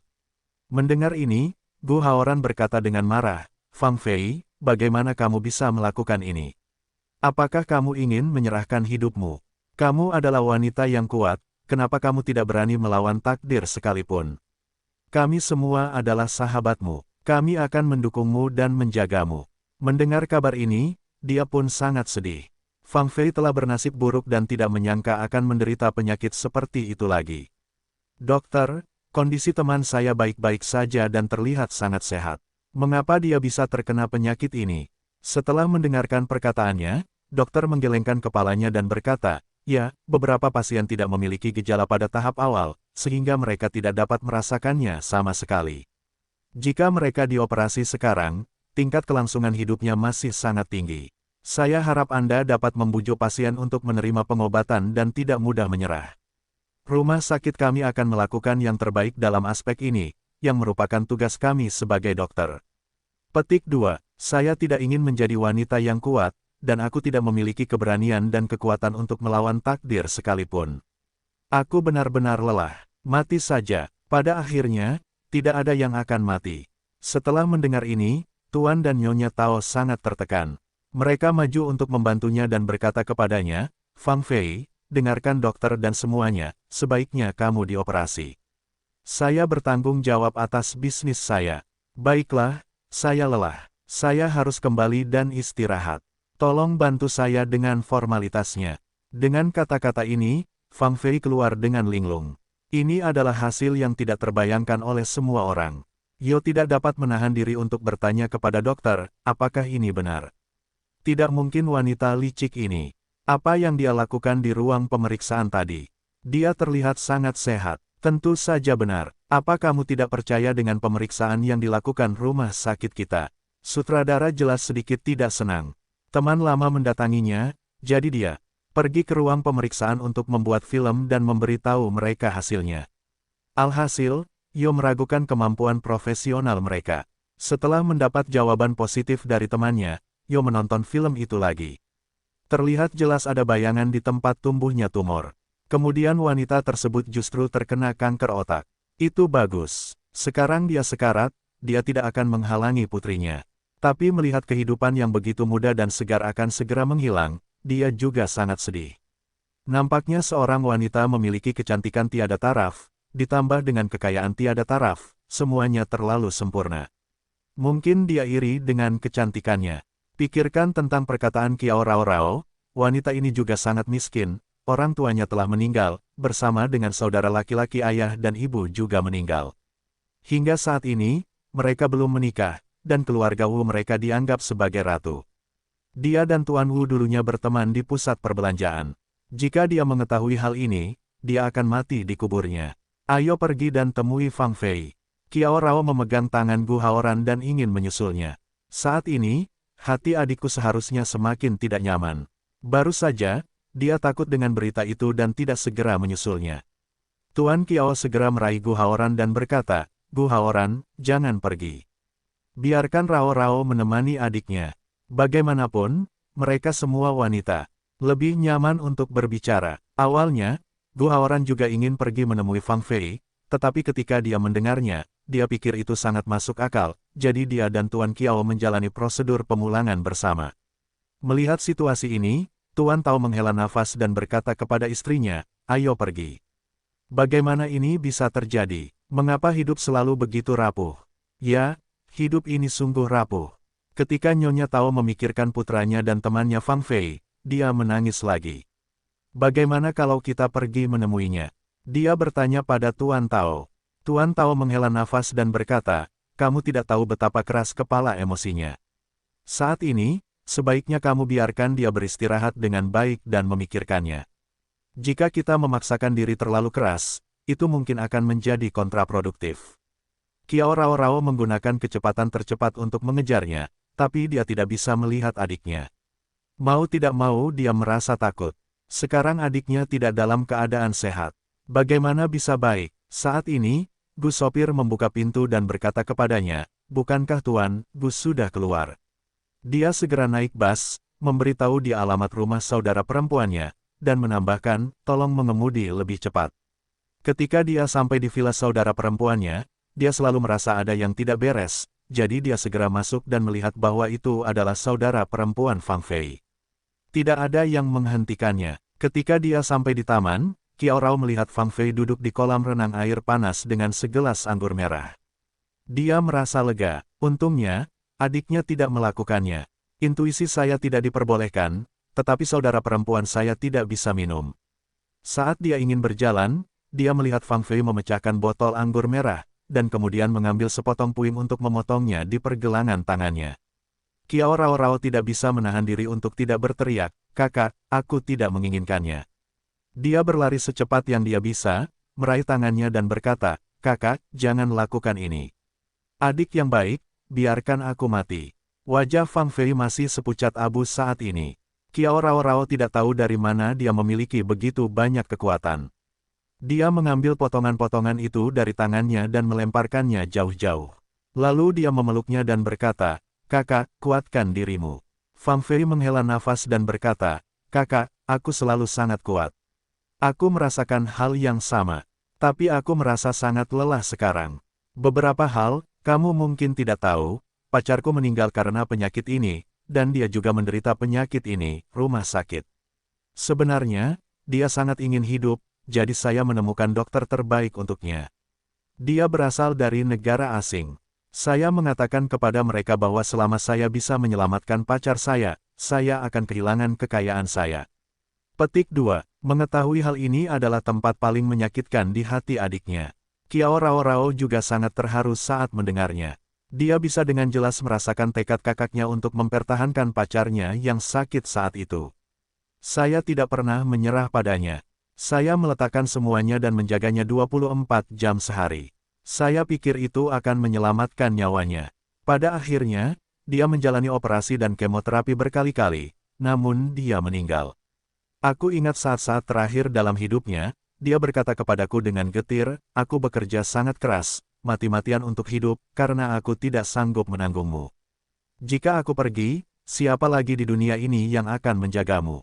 Mendengar ini, Gu Haoran berkata dengan marah, Fang Fei, bagaimana kamu bisa melakukan ini? Apakah kamu ingin menyerahkan hidupmu? Kamu adalah wanita yang kuat, kenapa kamu tidak berani melawan takdir sekalipun? Kami semua adalah sahabatmu, kami akan mendukungmu dan menjagamu. Mendengar kabar ini, dia pun sangat sedih. Fang Fei telah bernasib buruk dan tidak menyangka akan menderita penyakit seperti itu lagi. Dokter, kondisi teman saya baik-baik saja dan terlihat sangat sehat. Mengapa dia bisa terkena penyakit ini? Setelah mendengarkan perkataannya, dokter menggelengkan kepalanya dan berkata, ya, beberapa pasien tidak memiliki gejala pada tahap awal, sehingga mereka tidak dapat merasakannya sama sekali. Jika mereka dioperasi sekarang, tingkat kelangsungan hidupnya masih sangat tinggi. Saya harap Anda dapat membujuk pasien untuk menerima pengobatan dan tidak mudah menyerah. Rumah sakit kami akan melakukan yang terbaik dalam aspek ini, yang merupakan tugas kami sebagai dokter. Petik 2. Saya tidak ingin menjadi wanita yang kuat, dan aku tidak memiliki keberanian dan kekuatan untuk melawan takdir sekalipun. Aku benar-benar lelah. Mati saja. Pada akhirnya, tidak ada yang akan mati. Setelah mendengar ini, Tuan dan Nyonya Tao sangat tertekan. Mereka maju untuk membantunya dan berkata kepadanya, Fang Fei, dengarkan dokter dan semuanya, sebaiknya kamu dioperasi. Saya bertanggung jawab atas bisnis saya. Baiklah, saya lelah. Saya harus kembali dan istirahat. Tolong bantu saya dengan formalitasnya. Dengan kata-kata ini, Fang Fei keluar dengan linglung. Ini adalah hasil yang tidak terbayangkan oleh semua orang. Yo tidak dapat menahan diri untuk bertanya kepada dokter, apakah ini benar? Tidak mungkin wanita licik ini. Apa yang dia lakukan di ruang pemeriksaan tadi? Dia terlihat sangat sehat. Tentu saja benar. Apa kamu tidak percaya dengan pemeriksaan yang dilakukan rumah sakit kita? Sutradara jelas sedikit tidak senang. Teman lama mendatanginya, jadi dia pergi ke ruang pemeriksaan untuk membuat film dan memberitahu mereka hasilnya. Alhasil, Yo meragukan kemampuan profesional mereka. Setelah mendapat jawaban positif dari temannya, Yo menonton film itu lagi. Terlihat jelas ada bayangan di tempat tumbuhnya tumor. Kemudian wanita tersebut justru terkena kanker otak. Itu bagus. Sekarang dia sekarat, dia tidak akan menghalangi putrinya. Tapi melihat kehidupan yang begitu muda dan segar akan segera menghilang, dia juga sangat sedih. Nampaknya seorang wanita memiliki kecantikan tiada taraf, ditambah dengan kekayaan tiada taraf, semuanya terlalu sempurna. Mungkin dia iri dengan kecantikannya. Pikirkan tentang perkataan Kiao Rao Rao, wanita ini juga sangat miskin, orang tuanya telah meninggal, bersama dengan saudara laki-laki ayah dan ibu juga meninggal. Hingga saat ini, mereka belum menikah, dan keluarga Wu mereka dianggap sebagai ratu. Dia dan Tuan Wu dulunya berteman di pusat perbelanjaan. Jika dia mengetahui hal ini, dia akan mati di kuburnya. Ayo pergi dan temui Fang Fei. Kiao Rao memegang tangan Gu Haoran dan ingin menyusulnya. Saat ini, hati adikku seharusnya semakin tidak nyaman. Baru saja, dia takut dengan berita itu dan tidak segera menyusulnya. Tuan Kiao segera meraih Gu Haoran dan berkata, Gu Haoran, jangan pergi. Biarkan Rao Rao menemani adiknya. Bagaimanapun, mereka semua wanita. Lebih nyaman untuk berbicara. Awalnya, Gu Haoran juga ingin pergi menemui Fang Fei, tetapi ketika dia mendengarnya, dia pikir itu sangat masuk akal, jadi dia dan Tuan Kiao menjalani prosedur pemulangan bersama. Melihat situasi ini, Tuan Tao menghela nafas dan berkata kepada istrinya, ayo pergi. Bagaimana ini bisa terjadi? Mengapa hidup selalu begitu rapuh? Ya, hidup ini sungguh rapuh. Ketika Nyonya Tao memikirkan putranya dan temannya Fang Fei, dia menangis lagi. Bagaimana kalau kita pergi menemuinya? Dia bertanya pada Tuan Tao. Tuan Tao menghela nafas dan berkata, kamu tidak tahu betapa keras kepala emosinya. Saat ini, sebaiknya kamu biarkan dia beristirahat dengan baik dan memikirkannya. Jika kita memaksakan diri terlalu keras, itu mungkin akan menjadi kontraproduktif. Kiao Rao Rao menggunakan kecepatan tercepat untuk mengejarnya, tapi dia tidak bisa melihat adiknya. Mau tidak mau dia merasa takut. Sekarang adiknya tidak dalam keadaan sehat. Bagaimana bisa baik? Saat ini, Gus sopir membuka pintu dan berkata kepadanya, bukankah Tuan, Gus sudah keluar. Dia segera naik bus, memberitahu dia alamat rumah saudara perempuannya, dan menambahkan, tolong mengemudi lebih cepat. Ketika dia sampai di villa saudara perempuannya, dia selalu merasa ada yang tidak beres, jadi dia segera masuk dan melihat bahwa itu adalah saudara perempuan Fang Fei. Tidak ada yang menghentikannya. Ketika dia sampai di taman, Kiao Rao melihat Fang Fei duduk di kolam renang air panas dengan segelas anggur merah. Dia merasa lega. Untungnya, adiknya tidak melakukannya. Intuisi saya tidak diperbolehkan, tetapi saudara perempuan saya tidak bisa minum. Saat dia ingin berjalan, dia melihat Fang Fei memecahkan botol anggur merah, dan kemudian mengambil sepotong puing untuk memotongnya di pergelangan tangannya. Kiao Rao Rao tidak bisa menahan diri untuk tidak berteriak, kakak, aku tidak menginginkannya. Dia berlari secepat yang dia bisa, meraih tangannya dan berkata, kakak, jangan lakukan ini. Adik yang baik, biarkan aku mati. Wajah Fang Fei masih sepucat abu saat ini. Kiao Rao Rao tidak tahu dari mana dia memiliki begitu banyak kekuatan. Dia mengambil potongan-potongan itu dari tangannya dan melemparkannya jauh-jauh. Lalu dia memeluknya dan berkata, kakak, kuatkan dirimu. Fang Fei menghela nafas dan berkata, kakak, aku selalu sangat kuat. Aku merasakan hal yang sama. Tapi aku merasa sangat lelah sekarang. Beberapa hal, kamu mungkin tidak tahu, pacarku meninggal karena penyakit ini, dan dia juga menderita penyakit ini, rumah sakit. Sebenarnya, dia sangat ingin hidup, jadi saya menemukan dokter terbaik untuknya. Dia berasal dari negara asing. Saya mengatakan kepada mereka bahwa selama saya bisa menyelamatkan pacar saya akan kehilangan kekayaan saya. Petik 2. Mengetahui hal ini adalah tempat paling menyakitkan di hati adiknya. Kiao Rao Rao juga sangat terharu saat mendengarnya. Dia bisa dengan jelas merasakan tekad kakaknya untuk mempertahankan pacarnya yang sakit saat itu. Saya tidak pernah menyerah padanya. Saya meletakkan semuanya dan menjaganya 24 jam sehari. Saya pikir itu akan menyelamatkan nyawanya. Pada akhirnya, dia menjalani operasi dan kemoterapi berkali-kali, namun dia meninggal. Aku ingat saat-saat terakhir dalam hidupnya, dia berkata kepadaku dengan getir, aku bekerja sangat keras, mati-matian untuk hidup, karena aku tidak sanggup menanggungmu. Jika aku pergi, siapa lagi di dunia ini yang akan menjagamu?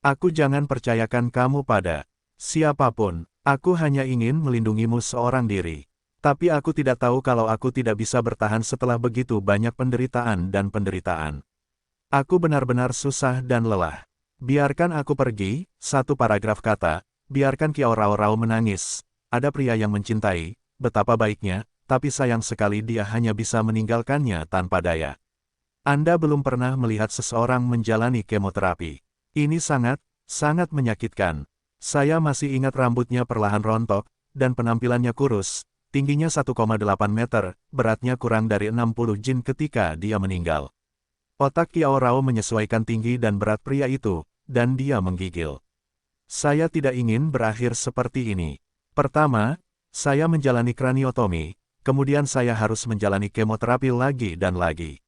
Aku jangan percayakan kamu pada siapapun, aku hanya ingin melindungimu seorang diri. Tapi aku tidak tahu kalau aku tidak bisa bertahan setelah begitu banyak penderitaan dan penderitaan. Aku benar-benar susah dan lelah. Biarkan aku pergi, satu paragraf kata, biarkan Kiao Rao Rao menangis. Ada pria yang mencintai, betapa baiknya, tapi sayang sekali dia hanya bisa meninggalkannya tanpa daya. Anda belum pernah melihat seseorang menjalani kemoterapi. Ini sangat menyakitkan. Saya masih ingat rambutnya perlahan rontok, dan penampilannya kurus, tingginya 1,8 meter, beratnya kurang dari 60 jin ketika dia meninggal. Otak Kiao Rao menyesuaikan tinggi dan berat pria itu, dan dia menggigil. Saya tidak ingin berakhir seperti ini. Pertama, saya menjalani kraniotomi, kemudian saya harus menjalani kemoterapi lagi dan lagi.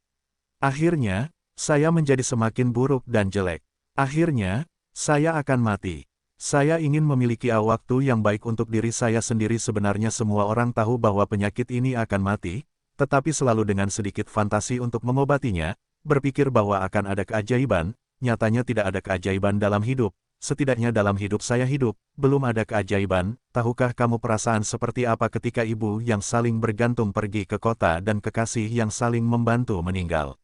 Akhirnya, saya menjadi semakin buruk dan jelek. Akhirnya, saya akan mati. Saya ingin memiliki waktu yang baik untuk diri saya sendiri. Sebenarnya semua orang tahu bahwa penyakit ini akan mati, tetapi selalu dengan sedikit fantasi untuk mengobatinya, berpikir bahwa akan ada keajaiban. Nyatanya tidak ada keajaiban dalam hidup. Setidaknya dalam hidup saya hidup, belum ada keajaiban. Tahukah kamu perasaan seperti apa ketika ibu yang saling bergantung pergi ke kota dan kekasih yang saling membantu meninggal?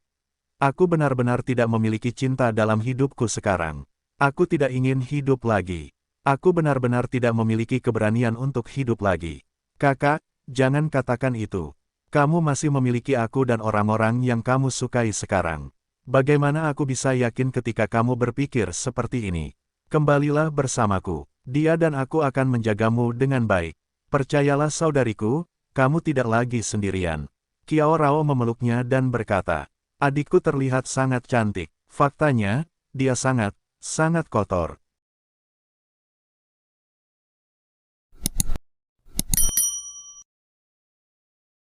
Aku benar-benar tidak memiliki cinta dalam hidupku sekarang. Aku tidak ingin hidup lagi. Aku benar-benar tidak memiliki keberanian untuk hidup lagi. Kakak, jangan katakan itu. Kamu masih memiliki aku dan orang-orang yang kamu sukai sekarang. Bagaimana aku bisa yakin ketika kamu berpikir seperti ini? Kembalilah bersamaku. Dia dan aku akan menjagamu dengan baik. Percayalah saudariku, kamu tidak lagi sendirian. Kiao Rao memeluknya dan berkata, adikku terlihat sangat cantik. Faktanya, dia sangat kotor.